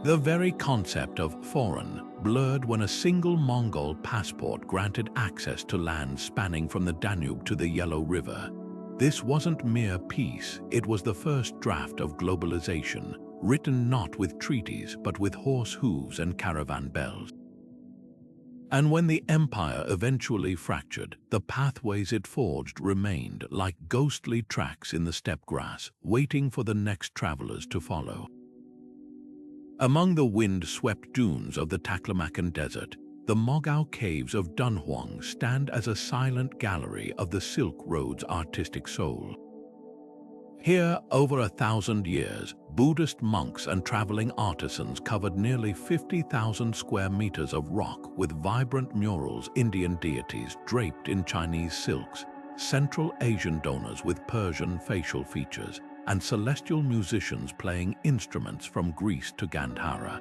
The very concept of foreign blurred when a single Mongol passport granted access to lands spanning from the Danube to the Yellow River. This wasn't mere peace, it was the first draft of globalization, written not with treaties but with horse hooves and caravan bells. And when the empire eventually fractured, the pathways it forged remained like ghostly tracks in the steppe grass, waiting for the next travelers to follow. Among the wind-swept dunes of the Taklamakan Desert, the Mogao caves of Dunhuang stand as a silent gallery of the Silk Road's artistic soul. Here, over 1,000 years, Buddhist monks and traveling artisans covered nearly 50,000 square meters of rock with vibrant murals, Indian deities draped in Chinese silks, Central Asian donors with Persian facial features, and celestial musicians playing instruments from Greece to Gandhara.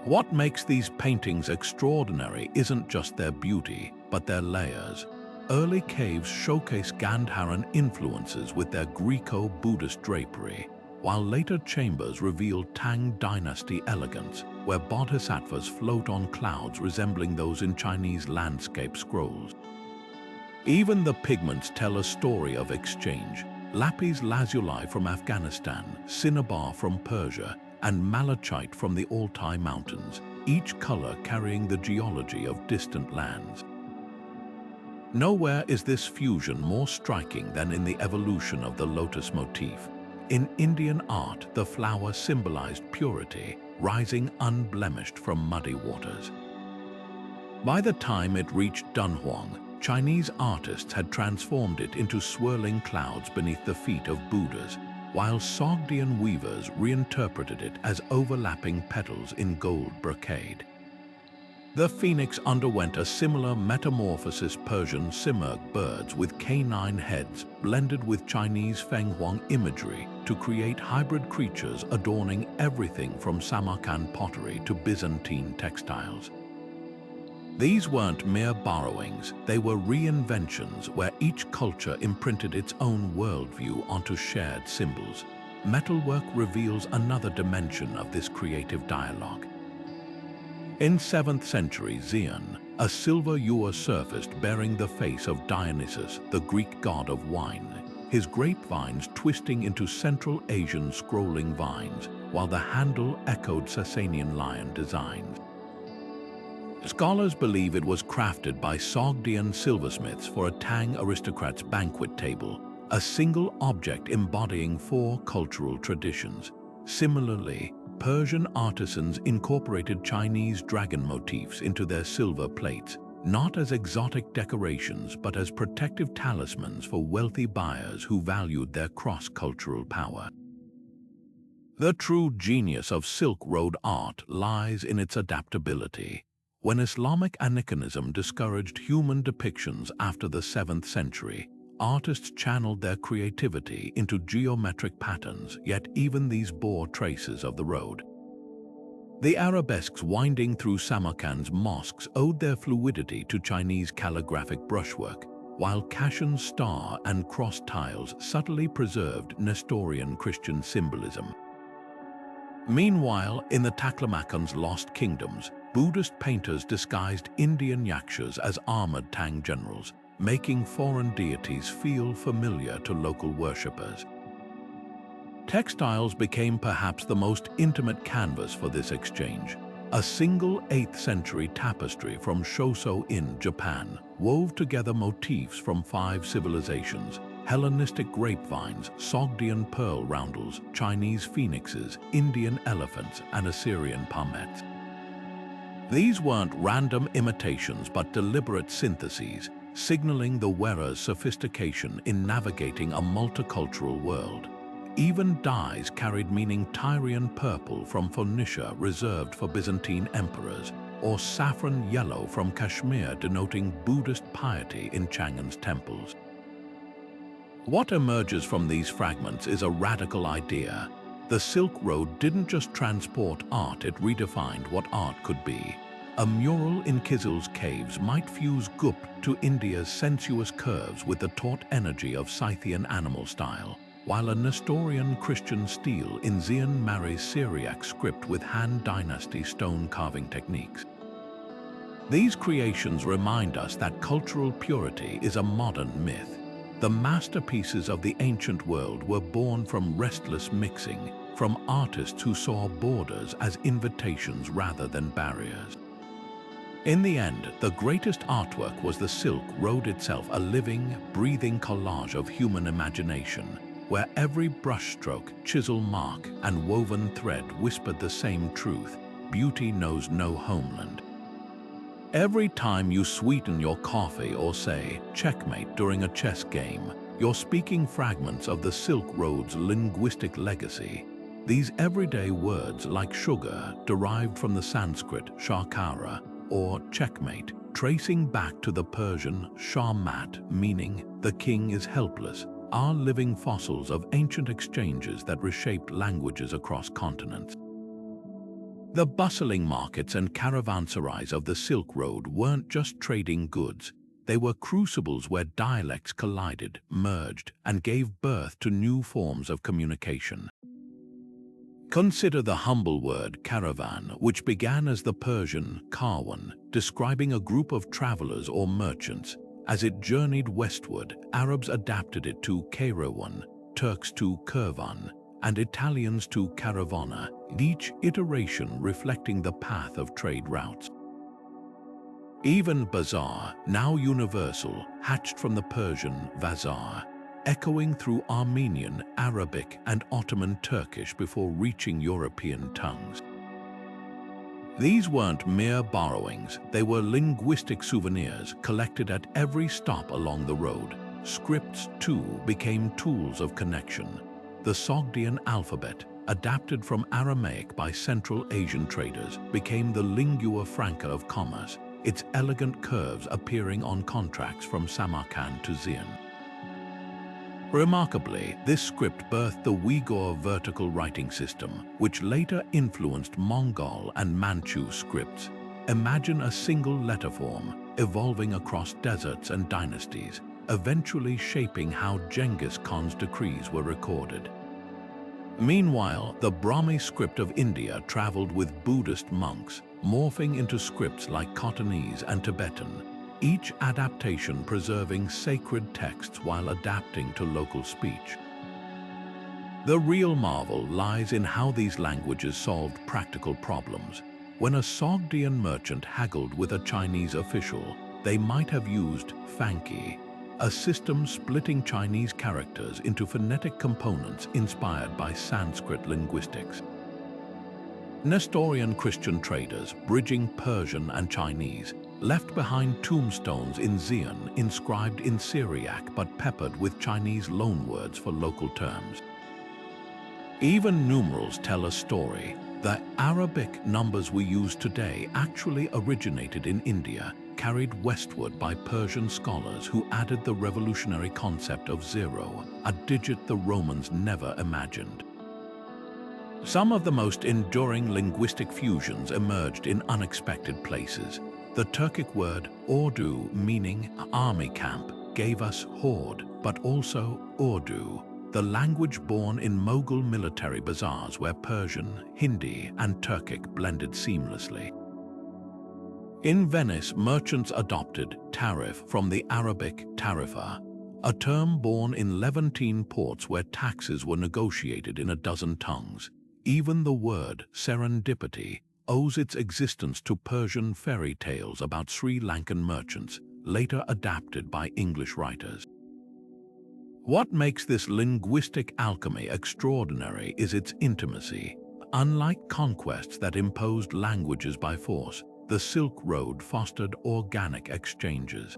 What makes these paintings extraordinary isn't just their beauty, but their layers. Early caves showcase Gandharan influences with their Greco-Buddhist drapery, while later chambers reveal Tang dynasty elegance, where bodhisattvas float on clouds resembling those in Chinese landscape scrolls. Even the pigments tell a story of exchange. Lapis lazuli from Afghanistan, cinnabar from Persia, and malachite from the Altai Mountains, each color carrying the geology of distant lands. Nowhere is this fusion more striking than in the evolution of the lotus motif. In Indian art, the flower symbolized purity, rising unblemished from muddy waters. By the time it reached Dunhuang, Chinese artists had transformed it into swirling clouds beneath the feet of Buddhas, while Sogdian weavers reinterpreted it as overlapping petals in gold brocade. The phoenix underwent a similar metamorphosis. Persian simurgh birds with canine heads blended with Chinese fenghuang imagery to create hybrid creatures adorning everything from Samarkand pottery to Byzantine textiles. These weren't mere borrowings, they were reinventions where each culture imprinted its own worldview onto shared symbols. Metalwork reveals another dimension of this creative dialogue. In 7th century Qian, a silver ewer surfaced bearing the face of Dionysus, the Greek god of wine, his grapevines twisting into Central Asian scrolling vines, while the handle echoed Sasanian lion designs. Scholars believe it was crafted by Sogdian silversmiths for a Tang aristocrat's banquet table, a single object embodying 4 cultural traditions. Similarly, Persian artisans incorporated Chinese dragon motifs into their silver plates, not as exotic decorations but as protective talismans for wealthy buyers who valued their cross-cultural power. The true genius of Silk Road art lies in its adaptability. When Islamic aniconism discouraged human depictions after the 7th century, artists channeled their creativity into geometric patterns, yet even these bore traces of the road. The arabesques winding through Samarkand's mosques owed their fluidity to Chinese calligraphic brushwork, while Kashan's star and cross tiles subtly preserved Nestorian Christian symbolism. Meanwhile, in the Taklamakan's lost kingdoms, Buddhist painters disguised Indian yakshas as armored Tang generals, making foreign deities feel familiar to local worshippers. Textiles became perhaps the most intimate canvas for this exchange. A single 8th century tapestry from Shoso in Japan wove together motifs from 5 civilizations: Hellenistic grapevines, Sogdian pearl roundels, Chinese phoenixes, Indian elephants, and Assyrian palmettes. These weren't random imitations but deliberate syntheses, signaling the wearer's sophistication in navigating a multicultural world. Even dyes carried meaning: Tyrian purple from Phoenicia reserved for Byzantine emperors, or saffron yellow from Kashmir denoting Buddhist piety in Chang'an's temples. What emerges from these fragments is a radical idea. The Silk Road didn't just transport art, it redefined what art could be. A mural in Kizil's caves might fuse Gup to India's sensuous curves with the taut energy of Scythian animal style, while a Nestorian Christian stele in Qian marries Syriac script with Han Dynasty stone carving techniques. These creations remind us that cultural purity is a modern myth. The masterpieces of the ancient world were born from restless mixing, from artists who saw borders as invitations rather than barriers. In the end, the greatest artwork was the Silk Road itself, a living, breathing collage of human imagination, where every brushstroke, chisel mark, and woven thread whispered the same truth: beauty knows no homeland. Every time you sweeten your coffee or say checkmate during a chess game, you're speaking fragments of the Silk Road's linguistic legacy. These everyday words like sugar, derived from the Sanskrit shakara, or checkmate, tracing back to the Persian shamat, meaning the king is helpless, are living fossils of ancient exchanges that reshaped languages across continents. The bustling markets and caravanserais of the Silk Road weren't just trading goods, they were crucibles where dialects collided, merged, and gave birth to new forms of communication. Consider the humble word caravan, which began as the Persian karwan, describing a group of travelers or merchants. As it journeyed westward, Arabs adapted it to kayrawan, Turks to kervan, and Italians to caravana, each iteration reflecting the path of trade routes. Even bazaar, now universal, hatched from the Persian vazar, echoing through Armenian, Arabic, and Ottoman Turkish before reaching European tongues. These weren't mere borrowings, they were linguistic souvenirs collected at every stop along the road. Scripts, too, became tools of connection. The Sogdian alphabet, adapted from Aramaic by Central Asian traders, became the lingua franca of commerce, its elegant curves appearing on contracts from Samarkand to Qian. Remarkably, this script birthed the Uyghur vertical writing system, which later influenced Mongol and Manchu scripts. Imagine a single letter form, evolving across deserts and dynasties, eventually shaping how Genghis Khan's decrees were recorded. Meanwhile, the Brahmi script of India traveled with Buddhist monks, morphing into scripts like Khottanese and Tibetan, each adaptation preserving sacred texts while adapting to local speech. The real marvel lies in how these languages solved practical problems. When a Sogdian merchant haggled with a Chinese official, they might have used Fanqi, a system splitting Chinese characters into phonetic components inspired by Sanskrit linguistics. Nestorian Christian traders, bridging Persian and Chinese, left behind tombstones in Qian inscribed in Syriac but peppered with Chinese loanwords for local terms. Even numerals tell a story. The Arabic numbers we use today actually originated in India, carried westward by Persian scholars who added the revolutionary concept of zero, a digit the Romans never imagined. Some of the most enduring linguistic fusions emerged in unexpected places. The Turkic word ordu, meaning army camp, gave us horde, but also Urdu, the language born in Mughal military bazaars where Persian, Hindi, and Turkic blended seamlessly. In Venice, merchants adopted tariff from the Arabic tarifa, a term born in Levantine ports where taxes were negotiated in a dozen tongues. Even the word serendipity owes its existence to Persian fairy tales about Sri Lankan merchants, later adapted by English writers. What makes this linguistic alchemy extraordinary is its intimacy. Unlike conquests that imposed languages by force, the Silk Road fostered organic exchanges.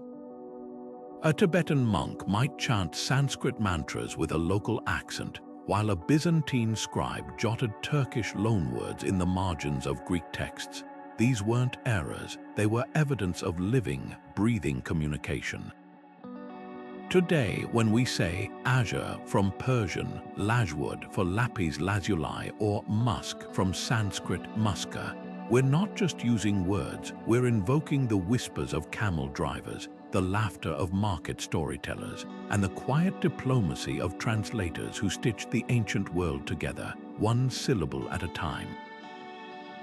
A Tibetan monk might chant Sanskrit mantras with a local accent, while a Byzantine scribe jotted Turkish loanwords in the margins of Greek texts. These weren't errors, they were evidence of living, breathing communication. Today, when we say azure from Persian, lajwood for lapis lazuli, or musk from Sanskrit muska, we're not just using words, we're invoking the whispers of camel drivers, the laughter of market storytellers, and the quiet diplomacy of translators who stitched the ancient world together, one syllable at a time.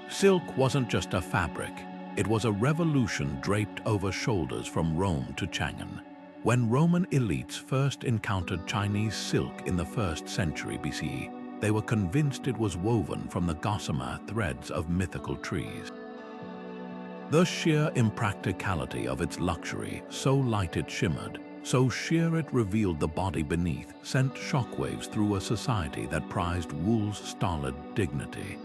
Silk wasn't just a fabric, it was a revolution draped over shoulders from Rome to Chang'an. When Roman elites first encountered Chinese silk in the 1st century BCE, they were convinced it was woven from the gossamer threads of mythical trees. The sheer impracticality of its luxury, so light it shimmered, so sheer it revealed the body beneath, sent shockwaves through a society that prized wool's stolid dignity.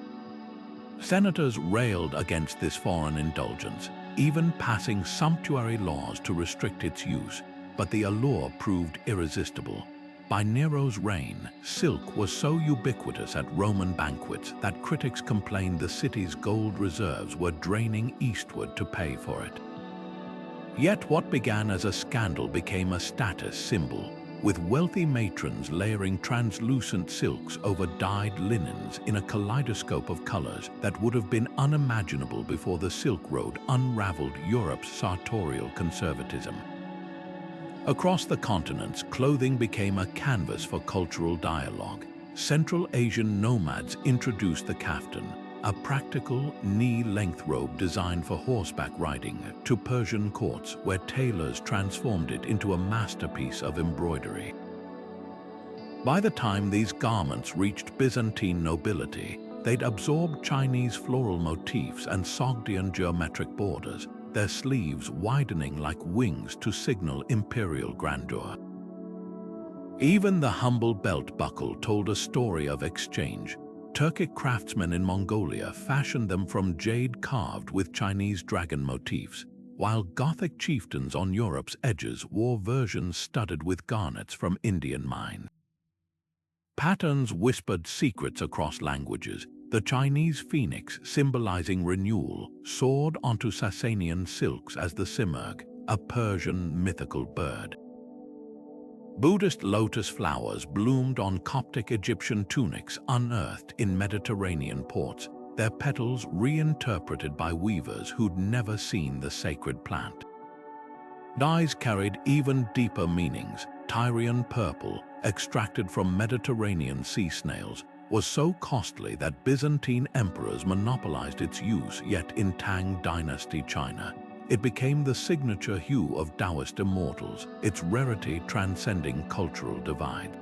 Senators railed against this foreign indulgence, even passing sumptuary laws to restrict its use, but the allure proved irresistible. By Nero's reign, silk was so ubiquitous at Roman banquets that critics complained the city's gold reserves were draining eastward to pay for it. Yet what began as a scandal became a status symbol, with wealthy matrons layering translucent silks over dyed linens in a kaleidoscope of colors that would have been unimaginable before the Silk Road unraveled Europe's sartorial conservatism. Across the continents, clothing became a canvas for cultural dialogue. Central Asian nomads introduced the kaftan, a practical, knee-length robe designed for horseback riding, to Persian courts where tailors transformed it into a masterpiece of embroidery. By the time these garments reached Byzantine nobility, they'd absorbed Chinese floral motifs and Sogdian geometric borders, their sleeves widening like wings to signal imperial grandeur. Even the humble belt buckle told a story of exchange. Turkic craftsmen in Mongolia fashioned them from jade carved with Chinese dragon motifs, while Gothic chieftains on Europe's edges wore versions studded with garnets from Indian mines. Patterns whispered secrets across languages. The Chinese phoenix, symbolizing renewal, soared onto Sasanian silks as the simurgh, a Persian mythical bird. Buddhist lotus flowers bloomed on Coptic Egyptian tunics unearthed in Mediterranean ports, their petals reinterpreted by weavers who'd never seen the sacred plant. Dyes carried even deeper meanings. Tyrian purple, extracted from Mediterranean sea snails, was so costly that Byzantine emperors monopolized its use, yet in Tang Dynasty China, it became the signature hue of Taoist immortals, its rarity transcending cultural divide.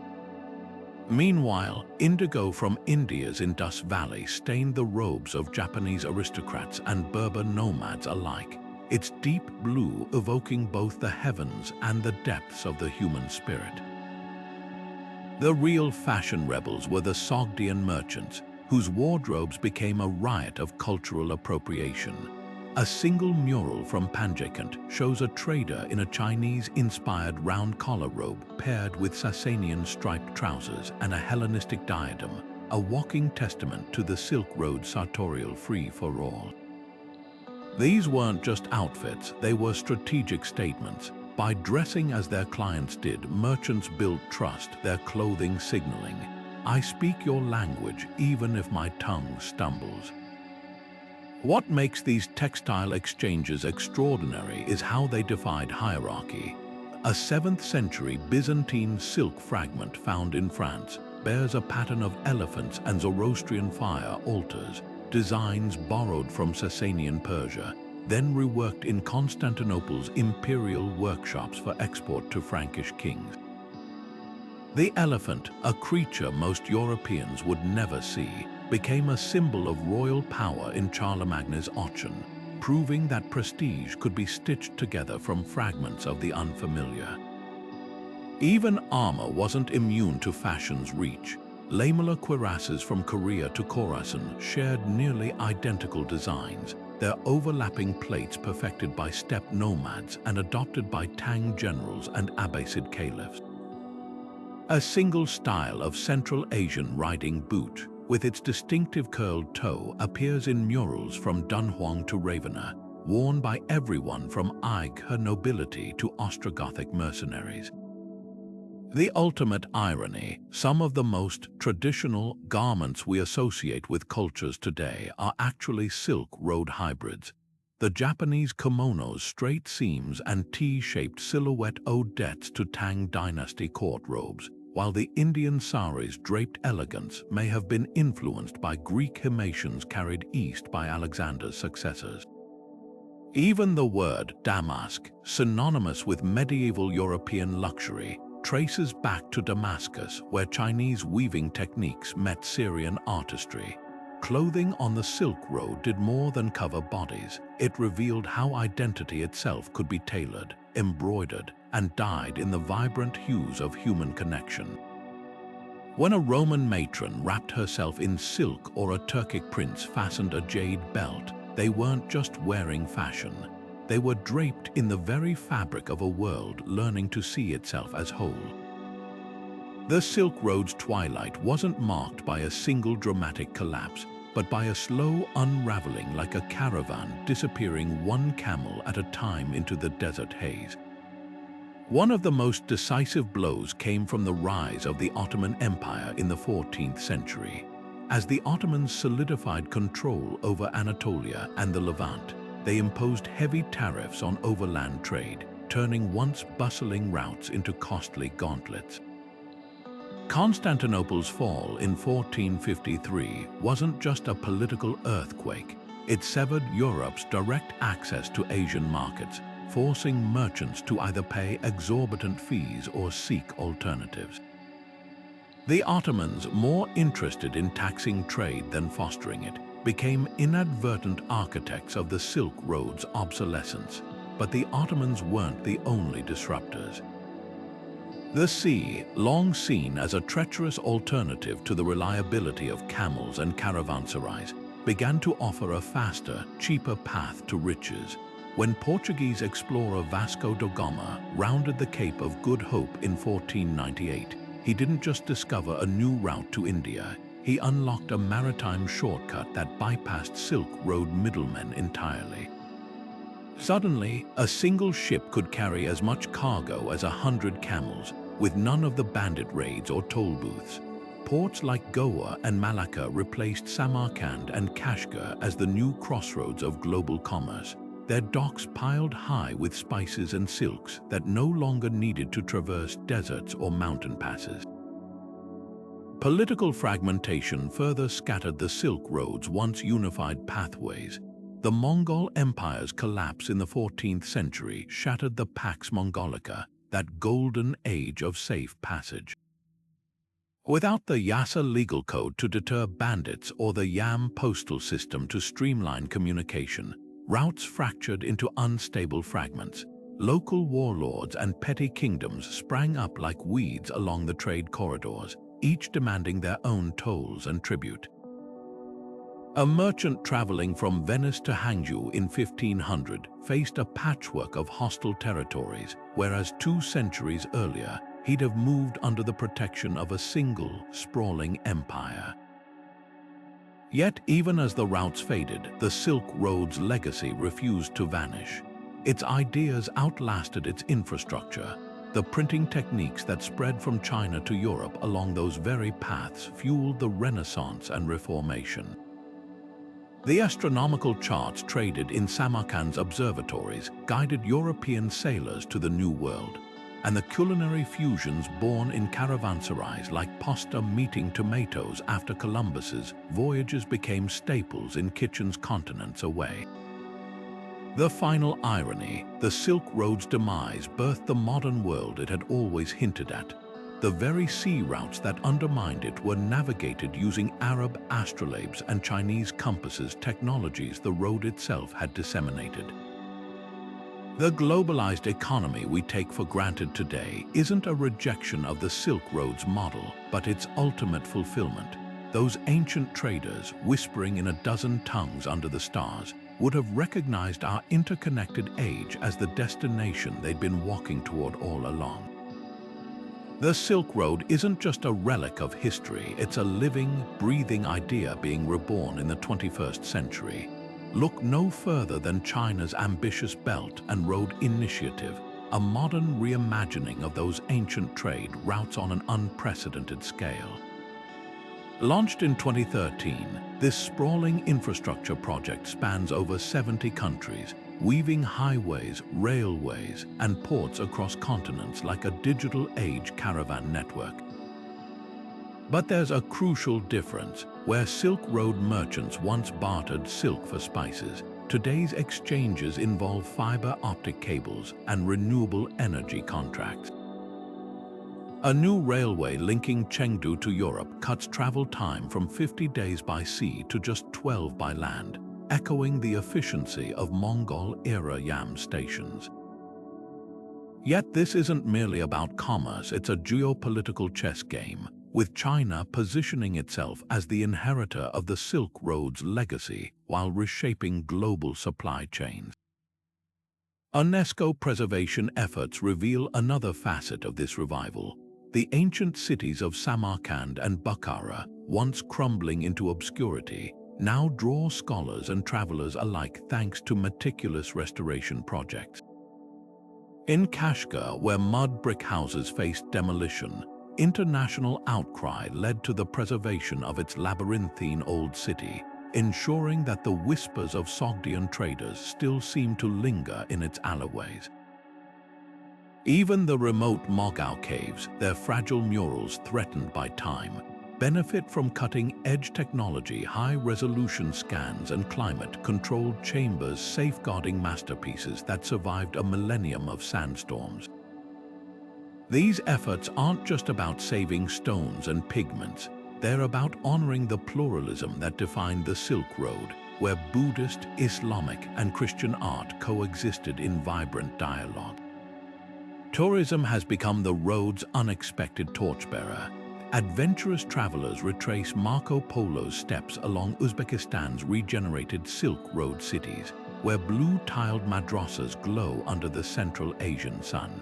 Meanwhile, indigo from India's Indus Valley stained the robes of Japanese aristocrats and Berber nomads alike, its deep blue evoking both the heavens and the depths of the human spirit. The real fashion rebels were the Sogdian merchants, whose wardrobes became a riot of cultural appropriation. A single mural from Panjikent shows a trader in a Chinese-inspired round collar robe paired with Sasanian striped trousers and a Hellenistic diadem, a walking testament to the Silk Road sartorial free-for-all. These weren't just outfits, they were strategic statements. By dressing as their clients did, merchants built trust, their clothing signaling, "I speak your language even if my tongue stumbles." What makes these textile exchanges extraordinary is how they defied hierarchy. A 7th century Byzantine silk fragment found in France bears a pattern of elephants and Zoroastrian fire altars, designs borrowed from Sasanian Persia, then reworked in Constantinople's imperial workshops for export to Frankish kings. The elephant, a creature most Europeans would never see, became a symbol of royal power in Charlemagne's Aachen, proving that prestige could be stitched together from fragments of the unfamiliar. Even armor wasn't immune to fashion's reach. Lamellar cuirasses from Korea to Khorasan shared nearly identical designs, their overlapping plates perfected by steppe nomads and adopted by Tang generals and Abbasid caliphs. A single style of Central Asian riding boot, with its distinctive curled toe, appears in murals from Dunhuang to Ravenna, worn by everyone from Aighe nobility to Ostrogothic mercenaries. The ultimate irony, some of the most traditional garments we associate with cultures today are actually Silk Road hybrids. The Japanese kimono's straight seams and T-shaped silhouette owe debts to Tang Dynasty court robes, while the Indian sari's draped elegance may have been influenced by Greek himation carried east by Alexander's successors. Even the word damask, synonymous with medieval European luxury, traces back to Damascus, where Chinese weaving techniques met Syrian artistry. Clothing on the Silk Road did more than cover bodies. It revealed how identity itself could be tailored, embroidered, and dyed in the vibrant hues of human connection. When a Roman matron wrapped herself in silk or a Turkic prince fastened a jade belt, they weren't just wearing fashion. They were draped in the very fabric of a world learning to see itself as whole. The Silk Road's twilight wasn't marked by a single dramatic collapse, but by a slow unraveling, like a caravan disappearing one camel at a time into the desert haze. One of the most decisive blows came from the rise of the Ottoman Empire in the 14th century. As the Ottomans solidified control over Anatolia and the Levant, they imposed heavy tariffs on overland trade, turning once bustling routes into costly gauntlets. Constantinople's fall in 1453 wasn't just a political earthquake. It severed Europe's direct access to Asian markets, forcing merchants to either pay exorbitant fees or seek alternatives. The Ottomans, more interested in taxing trade than fostering it, became inadvertent architects of the Silk Road's obsolescence. But the Ottomans weren't the only disruptors. The sea, long seen as a treacherous alternative to the reliability of camels and caravanserais, began to offer a faster, cheaper path to riches. When Portuguese explorer Vasco da Gama rounded the Cape of Good Hope in 1498, he didn't just discover a new route to India, he unlocked a maritime shortcut that bypassed Silk Road middlemen entirely. Suddenly, a single ship could carry as much cargo as 100 camels, with none of the bandit raids or toll booths. Ports like Goa and Malacca replaced Samarkand and Kashgar as the new crossroads of global commerce, their docks piled high with spices and silks that no longer needed to traverse deserts or mountain passes. Political fragmentation further scattered the Silk Road's once unified pathways. The Mongol Empire's collapse in the 14th century shattered the Pax Mongolica, that golden age of safe passage. Without the Yasa legal code to deter bandits or the Yam postal system to streamline communication, routes fractured into unstable fragments. Local warlords and petty kingdoms sprang up like weeds along the trade corridors, each demanding their own tolls and tribute. A merchant traveling from Venice to Hangzhou in 1500 faced a patchwork of hostile territories, whereas 2 centuries earlier, he'd have moved under the protection of a single, sprawling empire. Yet, even as the routes faded, the Silk Road's legacy refused to vanish. Its ideas outlasted its infrastructure. The printing techniques that spread from China to Europe along those very paths fueled the Renaissance and Reformation. The astronomical charts traded in Samarkand's observatories guided European sailors to the New World, and the culinary fusions born in caravanserais like pasta meeting tomatoes after Columbus's voyages became staples in kitchens continents away. The final irony, the Silk Road's demise birthed the modern world it had always hinted at. The very sea routes that undermined it were navigated using Arab astrolabes and Chinese compasses, technologies the road itself had disseminated. The globalized economy we take for granted today isn't a rejection of the Silk Road's model, but its ultimate fulfillment. Those ancient traders, whispering in a dozen tongues under the stars, would have recognized our interconnected age as the destination they'd been walking toward all along. The Silk Road isn't just a relic of history, it's a living, breathing idea being reborn in the 21st century. Look no further than China's ambitious Belt and Road Initiative, a modern reimagining of those ancient trade routes on an unprecedented scale. Launched in 2013, this sprawling infrastructure project spans over 70 countries, weaving highways, railways, and ports across continents like a digital age caravan network. But there's a crucial difference. Where Silk Road merchants once bartered silk for spices, today's exchanges involve fiber optic cables and renewable energy contracts. A new railway linking Chengdu to Europe cuts travel time from 50 days by sea to just 12 by land, echoing the efficiency of Mongol-era Yam stations. Yet this isn't merely about commerce, it's a geopolitical chess game, with China positioning itself as the inheritor of the Silk Road's legacy while reshaping global supply chains. UNESCO preservation efforts reveal another facet of this revival. The ancient cities of Samarkand and Bukhara, once crumbling into obscurity, now draw scholars and travelers alike thanks to meticulous restoration projects. In Kashgar, where mud brick houses faced demolition, international outcry led to the preservation of its labyrinthine old city, ensuring that the whispers of Sogdian traders still seem to linger in its alleyways. Even the remote Mogao caves, their fragile murals threatened by time, benefit from cutting-edge technology, high-resolution scans, and climate-controlled chambers safeguarding masterpieces that survived a millennium of sandstorms. These efforts aren't just about saving stones and pigments, they're about honoring the pluralism that defined the Silk Road, where Buddhist, Islamic, and Christian art coexisted in vibrant dialogue. Tourism has become the road's unexpected torchbearer. Adventurous travelers retrace Marco Polo's steps along Uzbekistan's regenerated Silk Road cities, where blue-tiled madrasas glow under the Central Asian sun.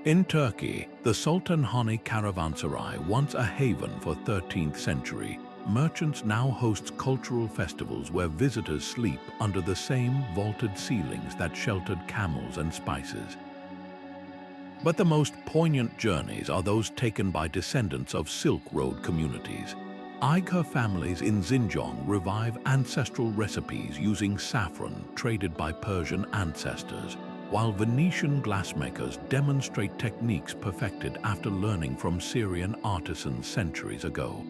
In Turkey, the Sultanhani Caravanserai, once a haven for 13th century, merchants now hosts cultural festivals where visitors sleep under the same vaulted ceilings that sheltered camels and spices. But the most poignant journeys are those taken by descendants of Silk Road communities. Uyghur families in Xinjiang revive ancestral recipes using saffron traded by Persian ancestors, while Venetian glassmakers demonstrate techniques perfected after learning from Syrian artisans centuries ago.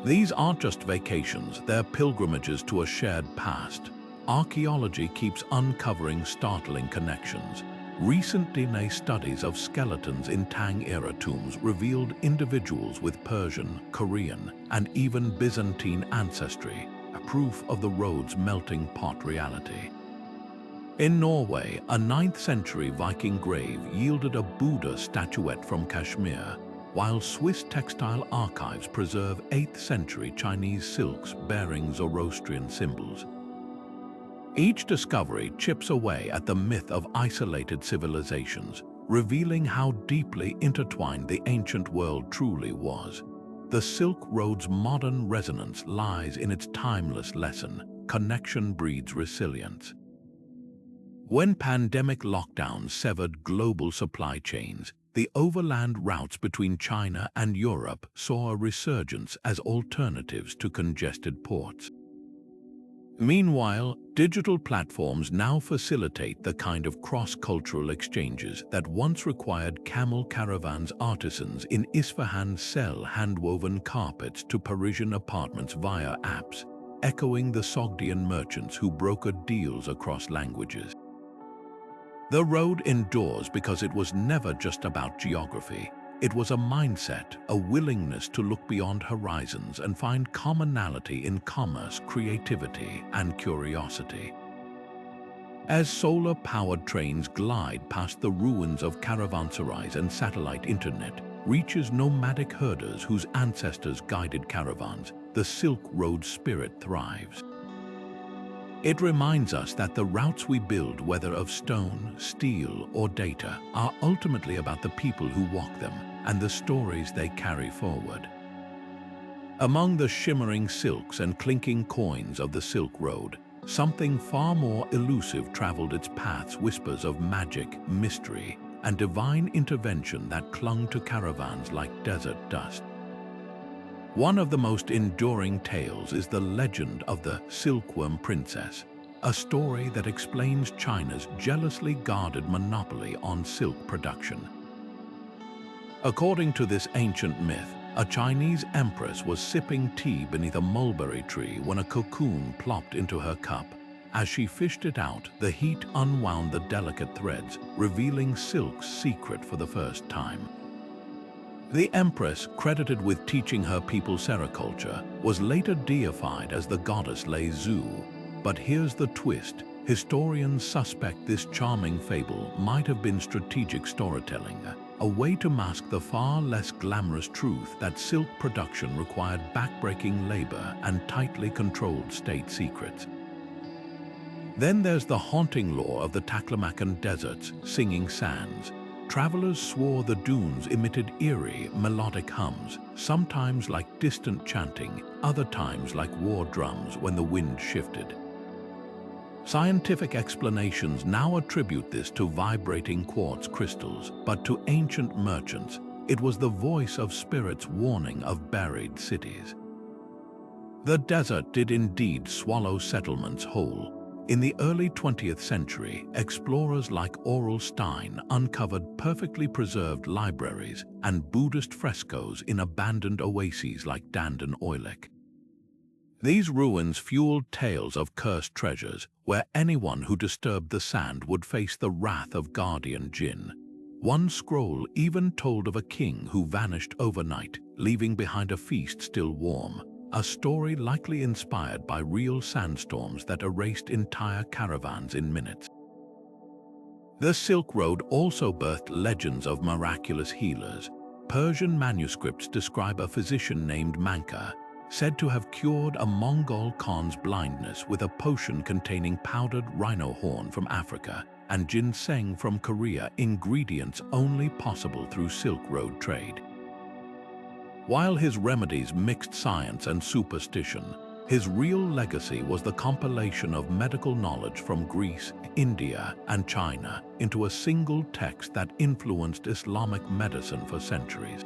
These aren't just vacations, they're pilgrimages to a shared past. Archaeology keeps uncovering startling connections. Recent DNA studies of skeletons in Tang-era tombs revealed individuals with Persian, Korean, and even Byzantine ancestry, a proof of the road's melting pot reality. In Norway, a 9th century Viking grave yielded a Buddha statuette from Kashmir, while Swiss textile archives preserve 8th century Chinese silks bearing Zoroastrian symbols. Each discovery chips away at the myth of isolated civilizations, revealing how deeply intertwined the ancient world truly was. The Silk Road's modern resonance lies in its timeless lesson: connection breeds resilience. When pandemic lockdowns severed global supply chains, the overland routes between China and Europe saw a resurgence as alternatives to congested ports. Meanwhile, digital platforms now facilitate the kind of cross-cultural exchanges that once required camel caravans. Artisans in Isfahan sell hand-woven carpets to Parisian apartments via apps, echoing the Sogdian merchants who brokered deals across languages. The road endures because it was never just about geography. It was a mindset, a willingness to look beyond horizons and find commonality in commerce, creativity, and curiosity. As solar-powered trains glide past the ruins of caravanserais and satellite internet, reaches nomadic herders whose ancestors guided caravans, the Silk Road spirit thrives. It reminds us that the routes we build, whether of stone, steel, or data, are ultimately about the people who walk them and the stories they carry forward. Among the shimmering silks and clinking coins of the Silk Road, something far more elusive traveled its paths: whispers of magic, mystery, and divine intervention that clung to caravans like desert dust. One of the most enduring tales is the legend of the Silkworm Princess, a story that explains China's jealously guarded monopoly on silk production. According to this ancient myth, a Chinese empress was sipping tea beneath a mulberry tree when a cocoon plopped into her cup. As she fished it out, the heat unwound the delicate threads, revealing silk's secret for the first time. The empress, credited with teaching her people sericulture, was later deified as the goddess Lei Zhu. But here's the twist: historians suspect this charming fable might have been strategic storytelling, a way to mask the far less glamorous truth that silk production required backbreaking labor and tightly controlled state secrets. Then there's the haunting lore of the Taklamakan desert's singing sands. Travelers swore the dunes emitted eerie, melodic hums, sometimes like distant chanting, other times like war drums when the wind shifted. Scientific explanations now attribute this to vibrating quartz crystals, but to ancient merchants, it was the voice of spirits warning of buried cities. The desert did indeed swallow settlements whole. In the early 20th century, explorers like Aurel Stein uncovered perfectly preserved libraries and Buddhist frescoes in abandoned oases like Dandan Oilik. These ruins fueled tales of cursed treasures, where anyone who disturbed the sand would face the wrath of guardian jinn. One scroll even told of a king who vanished overnight, leaving behind a feast still warm. A story likely inspired by real sandstorms that erased entire caravans in minutes. The Silk Road also birthed legends of miraculous healers. Persian manuscripts describe a physician named Manka, said to have cured a Mongol Khan's blindness with a potion containing powdered rhino horn from Africa and ginseng from Korea, ingredients only possible through Silk Road trade. While his remedies mixed science and superstition, his real legacy was the compilation of medical knowledge from Greece, India, and China into a single text that influenced Islamic medicine for centuries.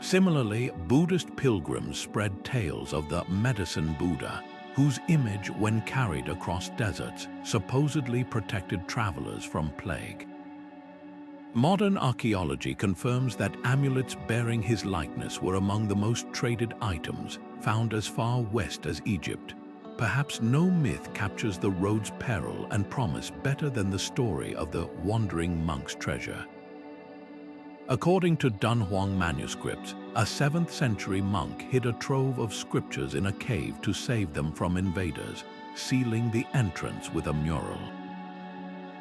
Similarly, Buddhist pilgrims spread tales of the medicine Buddha, whose image, when carried across deserts, supposedly protected travelers from plague. Modern archaeology confirms that amulets bearing his likeness were among the most traded items, found as far west as Egypt. Perhaps no myth captures the road's peril and promise better than the story of the wandering monk's treasure. According to Dunhuang manuscripts, a 7th century monk hid a trove of scriptures in a cave to save them from invaders, sealing the entrance with a mural.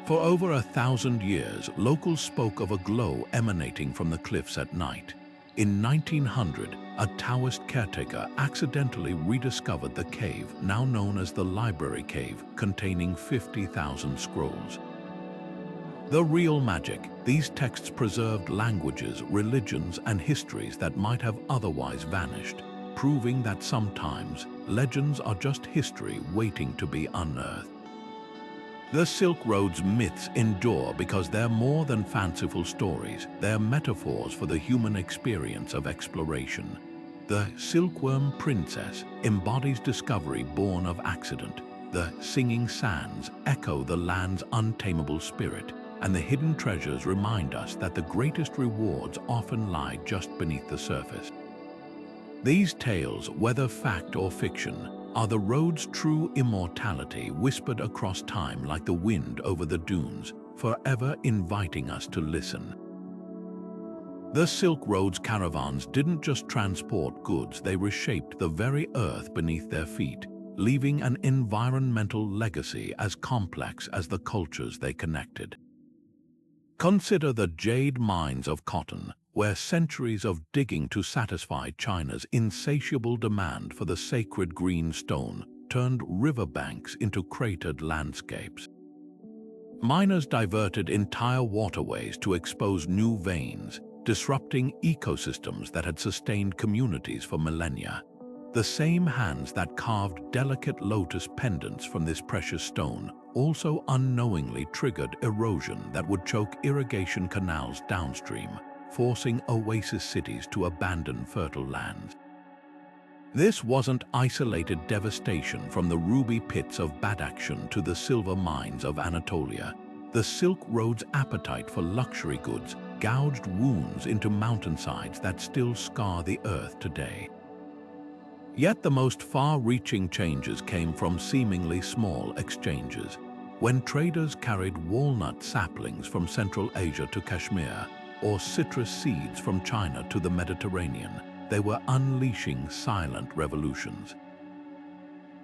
For over 1,000 years, locals spoke of a glow emanating from the cliffs at night. In 1900, a Taoist caretaker accidentally rediscovered the cave, now known as the Library Cave, containing 50,000 scrolls. The real magic, these texts preserved languages, religions, and histories that might have otherwise vanished, proving that sometimes legends are just history waiting to be unearthed. The Silk Road's myths endure because they're more than fanciful stories, they're metaphors for the human experience of exploration. The Silkworm Princess embodies discovery born of accident. The singing sands echo the land's untamable spirit, and the hidden treasures remind us that the greatest rewards often lie just beneath the surface. These tales, whether fact or fiction, are the road's true immortality whispered across time like the wind over the dunes, forever inviting us to listen. The Silk Road's caravans didn't just transport goods, they reshaped the very earth beneath their feet, leaving an environmental legacy as complex as the cultures they connected. Consider the jade mines of cotton, where centuries of digging to satisfy China's insatiable demand for the sacred green stone turned riverbanks into cratered landscapes. Miners diverted entire waterways to expose new veins, disrupting ecosystems that had sustained communities for millennia. The same hands that carved delicate lotus pendants from this precious stone also unknowingly triggered erosion that would choke irrigation canals downstream, forcing oasis cities to abandon fertile lands. This wasn't isolated devastation from the ruby pits of Badakhshan to the silver mines of Anatolia. The Silk Road's appetite for luxury goods gouged wounds into mountainsides that still scar the earth today. Yet the most far-reaching changes came from seemingly small exchanges. When traders carried walnut saplings from Central Asia to Kashmir, or citrus seeds from China to the Mediterranean, they were unleashing silent revolutions.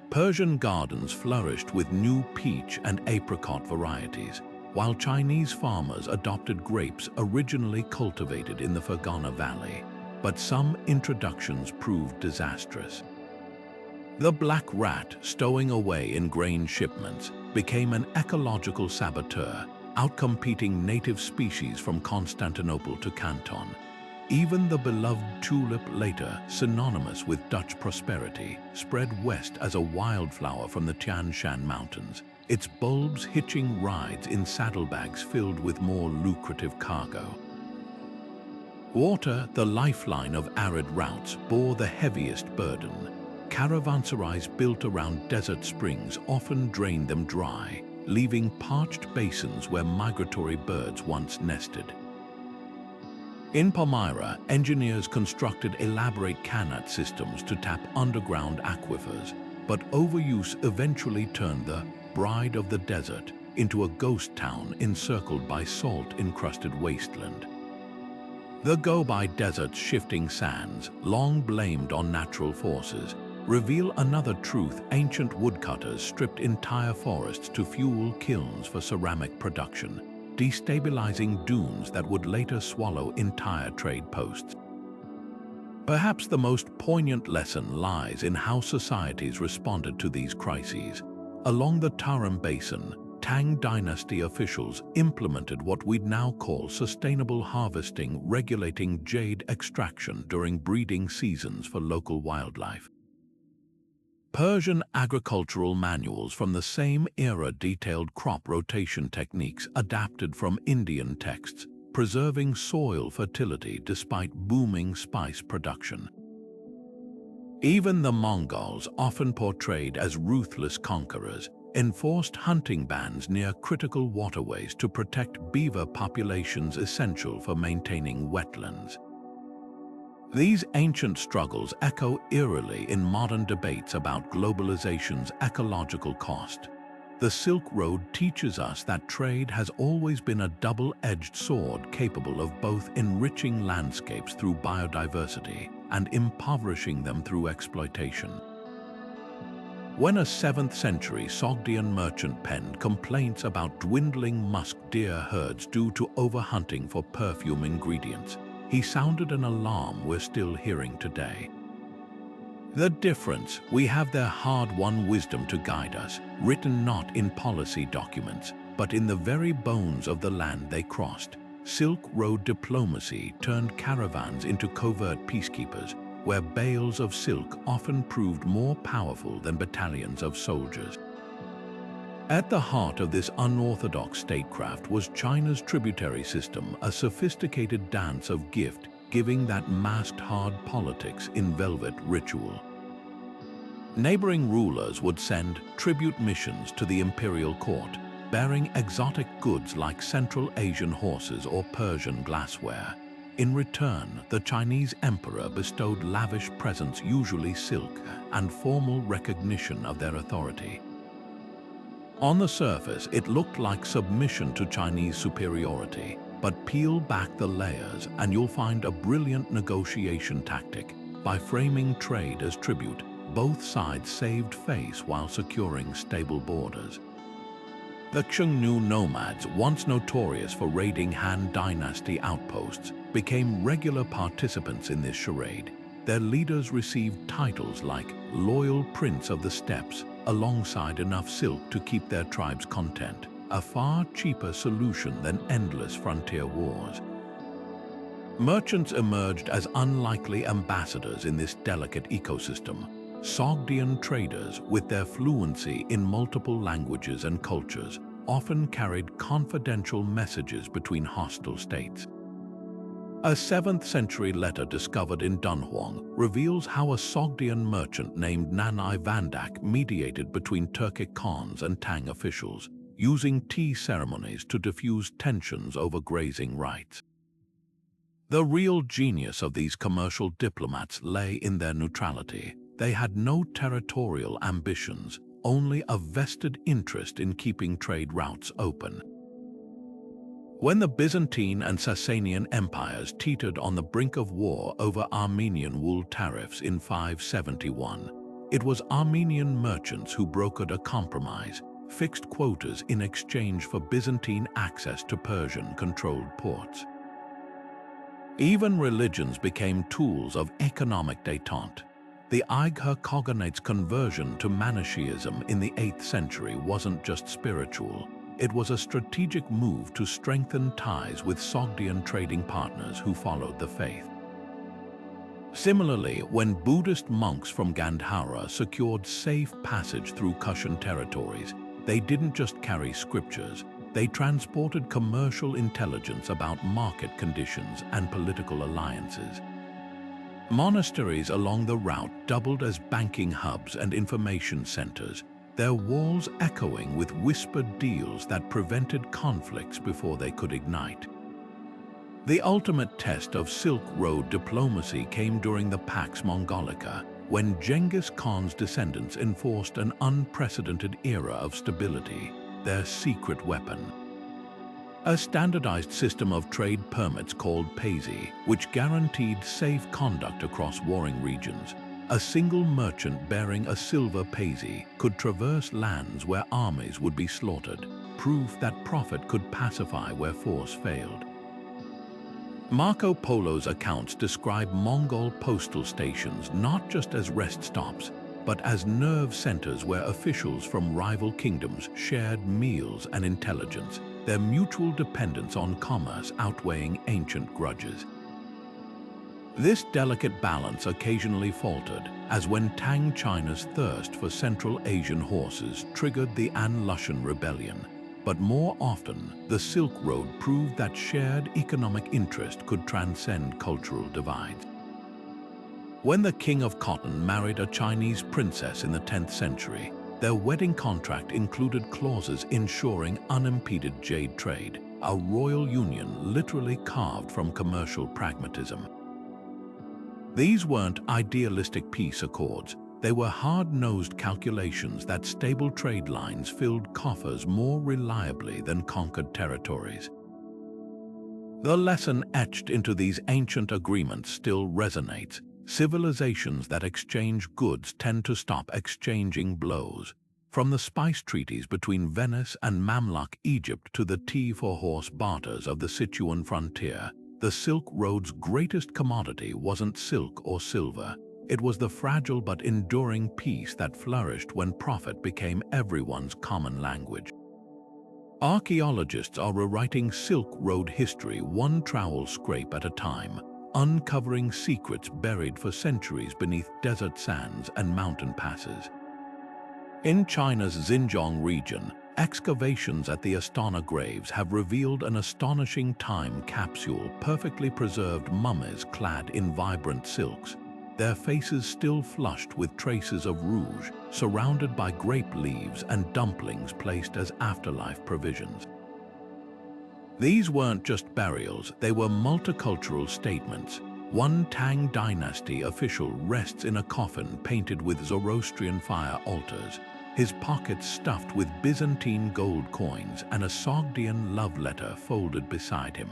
Persian gardens flourished with new peach and apricot varieties, while Chinese farmers adopted grapes originally cultivated in the Fergana Valley. But some introductions proved disastrous. The black rat, stowing away in grain shipments, became an ecological saboteur, outcompeting native species from Constantinople to Canton. Even the beloved tulip, later synonymous with Dutch prosperity, spread west as a wildflower from the Tian Shan Mountains, its bulbs hitching rides in saddlebags filled with more lucrative cargo. Water, the lifeline of arid routes, bore the heaviest burden. Caravanserais built around desert springs often drained them dry, leaving parched basins where migratory birds once nested. In Palmyra, engineers constructed elaborate canal systems to tap underground aquifers, but overuse eventually turned the bride of the desert into a ghost town encircled by salt-encrusted wasteland. The Gobi Desert's shifting sands, long blamed on natural forces, reveal another truth: ancient woodcutters stripped entire forests to fuel kilns for ceramic production, destabilizing dunes that would later swallow entire trade posts. Perhaps the most poignant lesson lies in how societies responded to these crises. Along the Tarim Basin, Tang dynasty officials implemented what we'd now call sustainable harvesting, regulating jade extraction during breeding seasons for local wildlife. Persian agricultural manuals from the same era detailed crop rotation techniques adapted from Indian texts, preserving soil fertility despite booming spice production. Even the Mongols, often portrayed as ruthless conquerors, enforced hunting bans near critical waterways to protect beaver populations essential for maintaining wetlands. These ancient struggles echo eerily in modern debates about globalization's ecological cost. The Silk Road teaches us that trade has always been a double-edged sword capable of both enriching landscapes through biodiversity and impoverishing them through exploitation. When a 7th century Sogdian merchant penned complaints about dwindling musk deer herds due to overhunting for perfume ingredients, he sounded an alarm we're still hearing today. The difference: we have their hard-won wisdom to guide us, written not in policy documents, but in the very bones of the land they crossed. Silk Road diplomacy turned caravans into covert peacekeepers, where bales of silk often proved more powerful than battalions of soldiers. At the heart of this unorthodox statecraft was China's tributary system, a sophisticated dance of gift-giving that masked hard politics in velvet ritual. Neighboring rulers would send tribute missions to the imperial court, bearing exotic goods like Central Asian horses or Persian glassware. In return, the Chinese emperor bestowed lavish presents, usually silk, and formal recognition of their authority. On the surface, it looked like submission to Chinese superiority, but peel back the layers and you'll find a brilliant negotiation tactic. By framing trade as tribute, both sides saved face while securing stable borders. The Xiongnu nomads, once notorious for raiding Han Dynasty outposts, became regular participants in this charade. Their leaders received titles like Loyal Prince of the Steppes, alongside enough silk to keep their tribes content, a far cheaper solution than endless frontier wars. Merchants emerged as unlikely ambassadors in this delicate ecosystem. Sogdian traders, with their fluency in multiple languages and cultures, often carried confidential messages between hostile states. A 7th century letter discovered in Dunhuang reveals how a Sogdian merchant named Nanai Vandak mediated between Turkic khans and Tang officials, using tea ceremonies to diffuse tensions over grazing rights. The real genius of these commercial diplomats lay in their neutrality. They had no territorial ambitions, only a vested interest in keeping trade routes open. When the Byzantine and Sasanian empires teetered on the brink of war over Armenian wool tariffs in 571, it was Armenian merchants who brokered a compromise, fixed quotas in exchange for Byzantine access to Persian-controlled ports. Even religions became tools of economic détente. The Aigha Khoganate's conversion to Manichaeism in the 8th century wasn't just spiritual. It was a strategic move to strengthen ties with Sogdian trading partners who followed the faith. Similarly, when Buddhist monks from Gandhara secured safe passage through Kushan territories, they didn't just carry scriptures, they transported commercial intelligence about market conditions and political alliances. Monasteries along the route doubled as banking hubs and information centers, their walls echoing with whispered deals that prevented conflicts before they could ignite. The ultimate test of Silk Road diplomacy came during the Pax Mongolica, when Genghis Khan's descendants enforced an unprecedented era of stability, their secret weapon. A standardized system of trade permits called Paisi, which guaranteed safe conduct across warring regions, a single merchant bearing a silver paisy could traverse lands where armies would be slaughtered, proof that profit could pacify where force failed. Marco Polo's accounts describe Mongol postal stations not just as rest stops, but as nerve centers where officials from rival kingdoms shared meals and intelligence, their mutual dependence on commerce outweighing ancient grudges. This delicate balance occasionally faltered, as when Tang China's thirst for Central Asian horses triggered the An Lushan Rebellion. But more often, the Silk Road proved that shared economic interest could transcend cultural divides. When the King of Cotton married a Chinese princess in the 10th century, their wedding contract included clauses ensuring unimpeded jade trade, a royal union literally carved from commercial pragmatism. These weren't idealistic peace accords. They were hard-nosed calculations that stable trade lines filled coffers more reliably than conquered territories. The lesson etched into these ancient agreements still resonates. Civilizations that exchange goods tend to stop exchanging blows. From the spice treaties between Venice and Mamluk Egypt to the tea-for-horse barters of the Sichuan frontier, the Silk Road's greatest commodity wasn't silk or silver. It was the fragile but enduring peace that flourished when profit became everyone's common language. Archaeologists are rewriting Silk Road history one trowel scrape at a time, uncovering secrets buried for centuries beneath desert sands and mountain passes. In China's Xinjiang region, excavations at the Astana graves have revealed an astonishing time capsule, perfectly preserved mummies clad in vibrant silks, their faces still flushed with traces of rouge, surrounded by grape leaves and dumplings placed as afterlife provisions. These weren't just burials, they were multicultural statements. One Tang dynasty official rests in a coffin painted with Zoroastrian fire altars, his pockets stuffed with Byzantine gold coins and a Sogdian love letter folded beside him.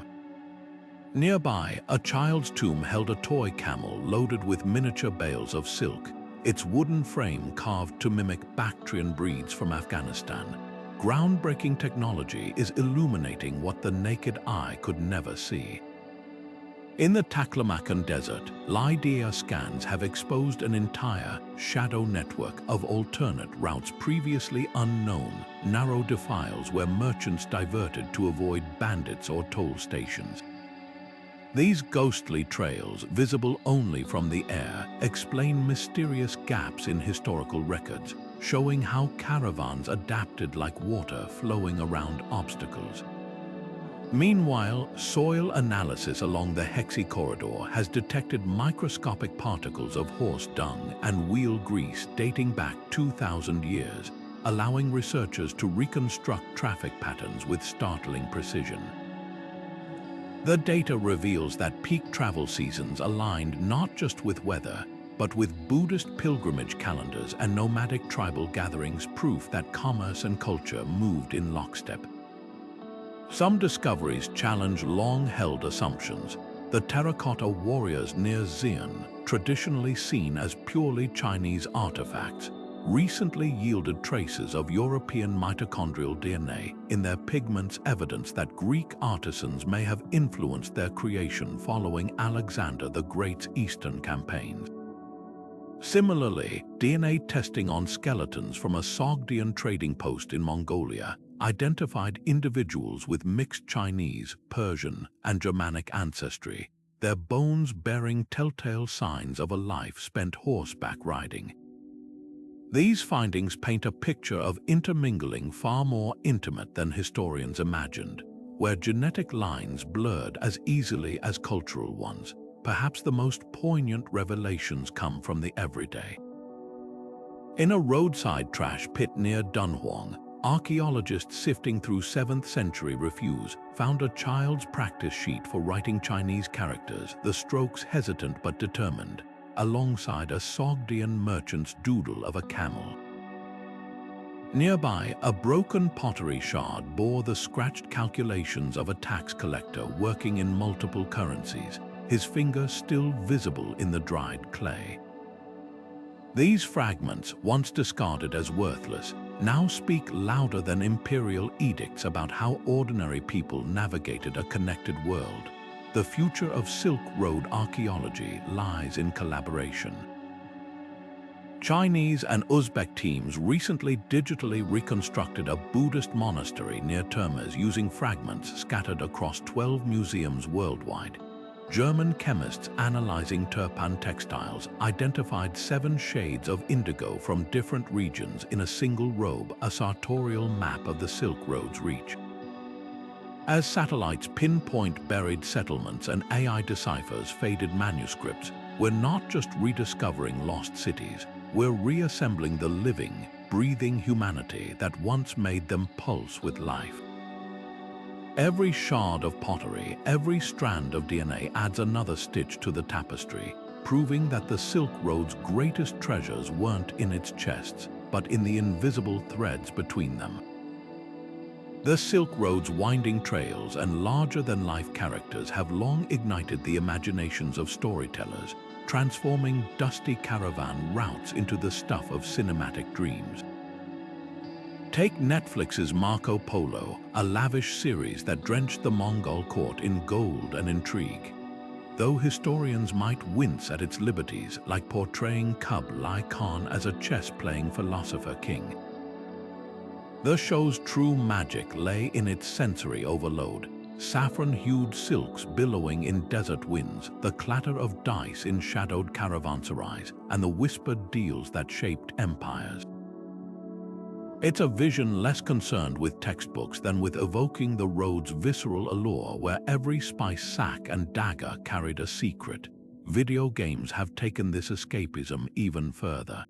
Nearby, a child's tomb held a toy camel loaded with miniature bales of silk, its wooden frame carved to mimic Bactrian breeds from Afghanistan. Groundbreaking technology is illuminating what the naked eye could never see. In the Taklamakan Desert, LiDAR scans have exposed an entire shadow network of alternate routes previously unknown, narrow defiles where merchants diverted to avoid bandits or toll stations. These ghostly trails, visible only from the air, explain mysterious gaps in historical records, showing how caravans adapted like water flowing around obstacles. Meanwhile, soil analysis along the Hexi corridor has detected microscopic particles of horse dung and wheel grease dating back 2,000 years, allowing researchers to reconstruct traffic patterns with startling precision. The data reveals that peak travel seasons aligned not just with weather, but with Buddhist pilgrimage calendars and nomadic tribal gatherings, proof that commerce and culture moved in lockstep. Some discoveries challenge long-held assumptions. The terracotta warriors near Qian, traditionally seen as purely Chinese artifacts, recently yielded traces of European mitochondrial DNA in their pigments, evidence that Greek artisans may have influenced their creation following Alexander the Great's Eastern campaigns. Similarly, DNA testing on skeletons from a Sogdian trading post in Mongolia identified individuals with mixed Chinese, Persian, and Germanic ancestry, their bones bearing telltale signs of a life spent horseback riding. These findings paint a picture of intermingling far more intimate than historians imagined, where genetic lines blurred as easily as cultural ones. Perhaps the most poignant revelations come from the everyday. In a roadside trash pit near Dunhuang, archaeologists sifting through 7th century refuse found a child's practice sheet for writing Chinese characters, the strokes hesitant but determined, alongside a Sogdian merchant's doodle of a camel. Nearby, a broken pottery shard bore the scratched calculations of a tax collector working in multiple currencies, his finger still visible in the dried clay. These fragments, once discarded as worthless, now speak louder than imperial edicts about how ordinary people navigated a connected world. The future of Silk Road archaeology lies in collaboration. Chinese and Uzbek teams recently digitally reconstructed a Buddhist monastery near Termez using fragments scattered across 12 museums worldwide. German chemists analyzing Turpan textiles identified 7 shades of indigo from different regions in a single robe, a sartorial map of the Silk Road's reach. As satellites pinpoint buried settlements and AI deciphers faded manuscripts, we're not just rediscovering lost cities, we're reassembling the living, breathing humanity that once made them pulse with life. Every shard of pottery, every strand of DNA adds another stitch to the tapestry, proving that the Silk Road's greatest treasures weren't in its chests, but in the invisible threads between them. The Silk Road's winding trails and larger-than-life characters have long ignited the imaginations of storytellers, transforming dusty caravan routes into the stuff of cinematic dreams. Take Netflix's Marco Polo, a lavish series that drenched the Mongol court in gold and intrigue. Though historians might wince at its liberties, like portraying Kublai Khan as a chess-playing philosopher king. The show's true magic lay in its sensory overload. Saffron-hued silks billowing in desert winds, the clatter of dice in shadowed caravanserais, and the whispered deals that shaped empires. It's a vision less concerned with textbooks than with evoking the road's visceral allure, where every spice sack and dagger carried a secret. Video games have taken this escapism even further.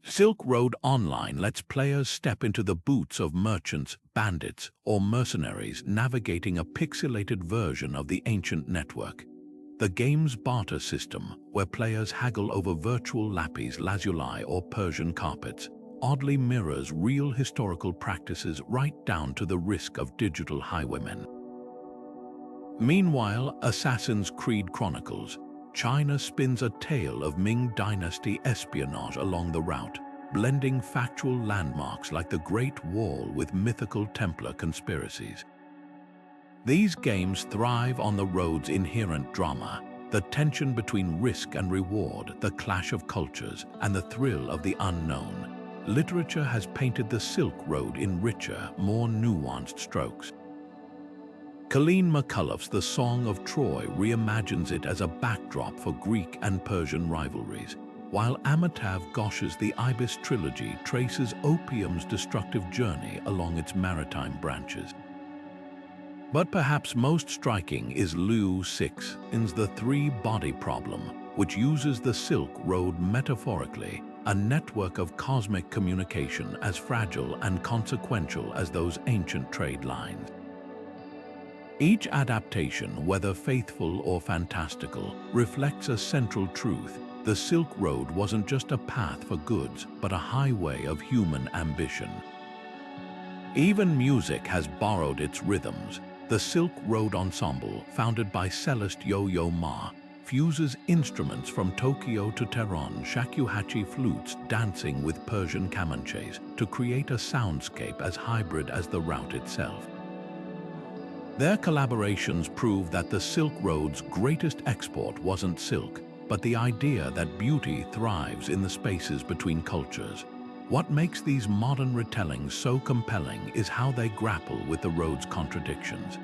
Silk Road Online lets players step into the boots of merchants, bandits, or mercenaries navigating a pixelated version of the ancient network. The game's barter system, where players haggle over virtual lapis lazuli or Persian carpets, oddly mirrors real historical practices right down to the risk of digital highwaymen. Meanwhile, Assassin's Creed chronicles, China spins a tale of Ming Dynasty espionage along the route, blending factual landmarks like the Great Wall with mythical Templar conspiracies. These games thrive on the road's inherent drama, the tension between risk and reward, the clash of cultures, and the thrill of the unknown. Literature has painted the Silk Road in richer, more nuanced strokes. Colleen McCullough's The Song of Troy reimagines it as a backdrop for Greek and Persian rivalries, while Amitav Ghosh's The Ibis trilogy traces opium's destructive journey along its maritime branches. But perhaps most striking is Liu Cixin's The Three-Body Problem, which uses the Silk Road metaphorically, a network of cosmic communication as fragile and consequential as those ancient trade lines. Each adaptation, whether faithful or fantastical, reflects a central truth. The Silk Road wasn't just a path for goods, but a highway of human ambition. Even music has borrowed its rhythms. The Silk Road Ensemble, founded by cellist Yo-Yo Ma, fuses instruments from Tokyo to Tehran, shakuhachi flutes dancing with Persian Kamanches to create a soundscape as hybrid as the route itself. Their collaborations prove that the Silk Road's greatest export wasn't silk, but the idea that beauty thrives in the spaces between cultures. What makes these modern retellings so compelling is how they grapple with the road's contradictions.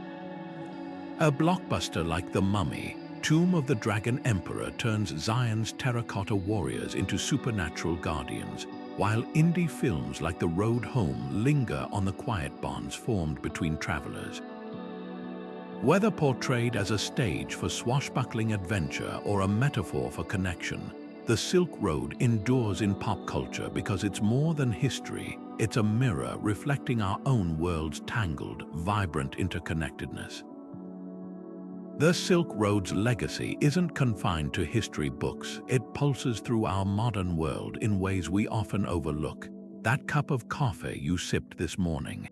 A blockbuster like The Mummy, Tomb of the Dragon Emperor turns Zion's terracotta warriors into supernatural guardians, while indie films like The Road Home linger on the quiet bonds formed between travelers. Whether portrayed as a stage for swashbuckling adventure or a metaphor for connection, the Silk Road endures in pop culture because it's more than history, it's a mirror reflecting our own world's tangled, vibrant interconnectedness. The Silk Road's legacy isn't confined to history books, it pulses through our modern world in ways we often overlook. That cup of coffee you sipped this morning.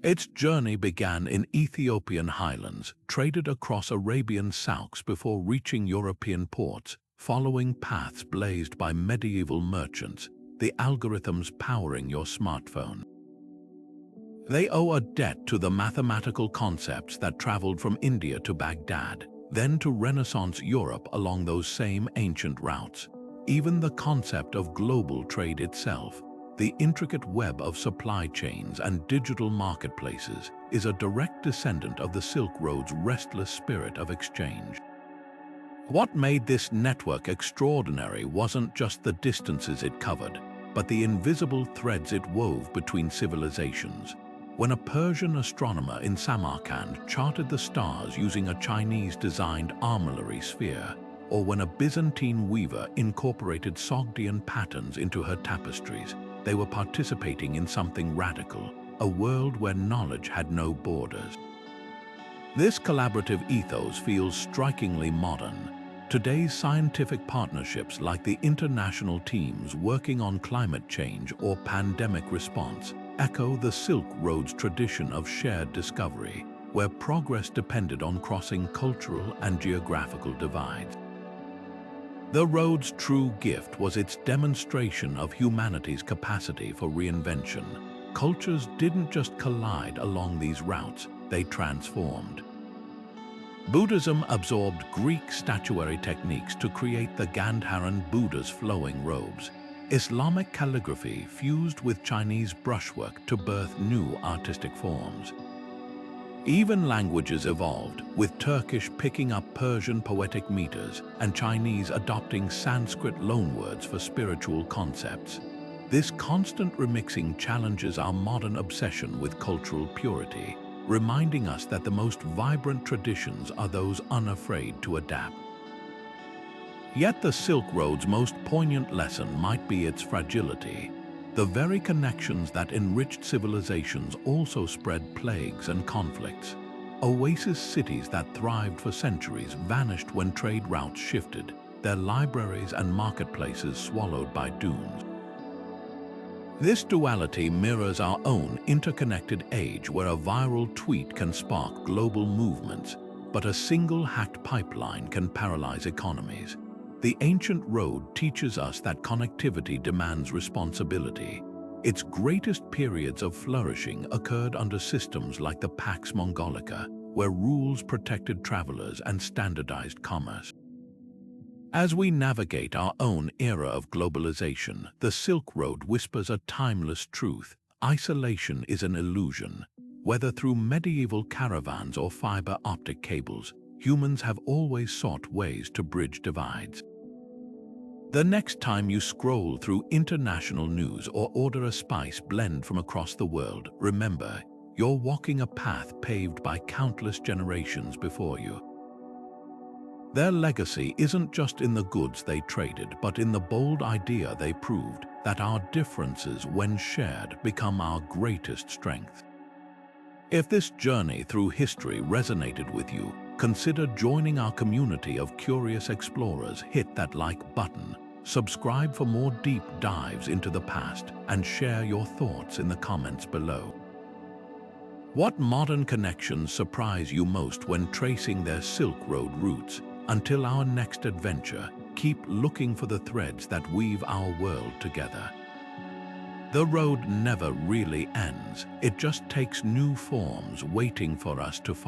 Its journey began in Ethiopian highlands, traded across Arabian souks before reaching European ports, following paths blazed by medieval merchants, the algorithms powering your smartphone. They owe a debt to the mathematical concepts that traveled from India to Baghdad, then to Renaissance Europe along those same ancient routes. Even the concept of global trade itself, the intricate web of supply chains and digital marketplaces, is a direct descendant of the Silk Road's restless spirit of exchange. What made this network extraordinary wasn't just the distances it covered, but the invisible threads it wove between civilizations. When a Persian astronomer in Samarkand charted the stars using a Chinese-designed armillary sphere, or when a Byzantine weaver incorporated Sogdian patterns into her tapestries, they were participating in something radical, a world where knowledge had no borders. This collaborative ethos feels strikingly modern. Today's scientific partnerships, like the international teams working on climate change or pandemic response, echo the Silk Road's tradition of shared discovery, where progress depended on crossing cultural and geographical divides. The road's true gift was its demonstration of humanity's capacity for reinvention. Cultures didn't just collide along these routes, they transformed. Buddhism absorbed Greek statuary techniques to create the Gandharan Buddha's flowing robes. Islamic calligraphy fused with Chinese brushwork to birth new artistic forms. Even languages evolved, with Turkish picking up Persian poetic meters and Chinese adopting Sanskrit loanwords for spiritual concepts. This constant remixing challenges our modern obsession with cultural purity, reminding us that the most vibrant traditions are those unafraid to adapt. Yet the Silk Road's most poignant lesson might be its fragility. The very connections that enriched civilizations also spread plagues and conflicts. Oasis cities that thrived for centuries vanished when trade routes shifted, their libraries and marketplaces swallowed by dunes. This duality mirrors our own interconnected age, where a viral tweet can spark global movements, but a single hacked pipeline can paralyze economies. The ancient road teaches us that connectivity demands responsibility. Its greatest periods of flourishing occurred under systems like the Pax Mongolica, where rules protected travelers and standardized commerce. As we navigate our own era of globalization, the Silk Road whispers a timeless truth. Isolation is an illusion. Whether through medieval caravans or fiber optic cables, humans have always sought ways to bridge divides. The next time you scroll through international news or order a spice blend from across the world, remember, you're walking a path paved by countless generations before you. Their legacy isn't just in the goods they traded, but in the bold idea they proved that our differences, when shared, become our greatest strength. If this journey through history resonated with you, consider joining our community of curious explorers. Hit that like button, subscribe for more deep dives into the past, and share your thoughts in the comments below. What modern connections surprise you most when tracing their Silk Road roots? Until our next adventure, keep looking for the threads that weave our world together. The road never really ends, it just takes new forms waiting for us to follow.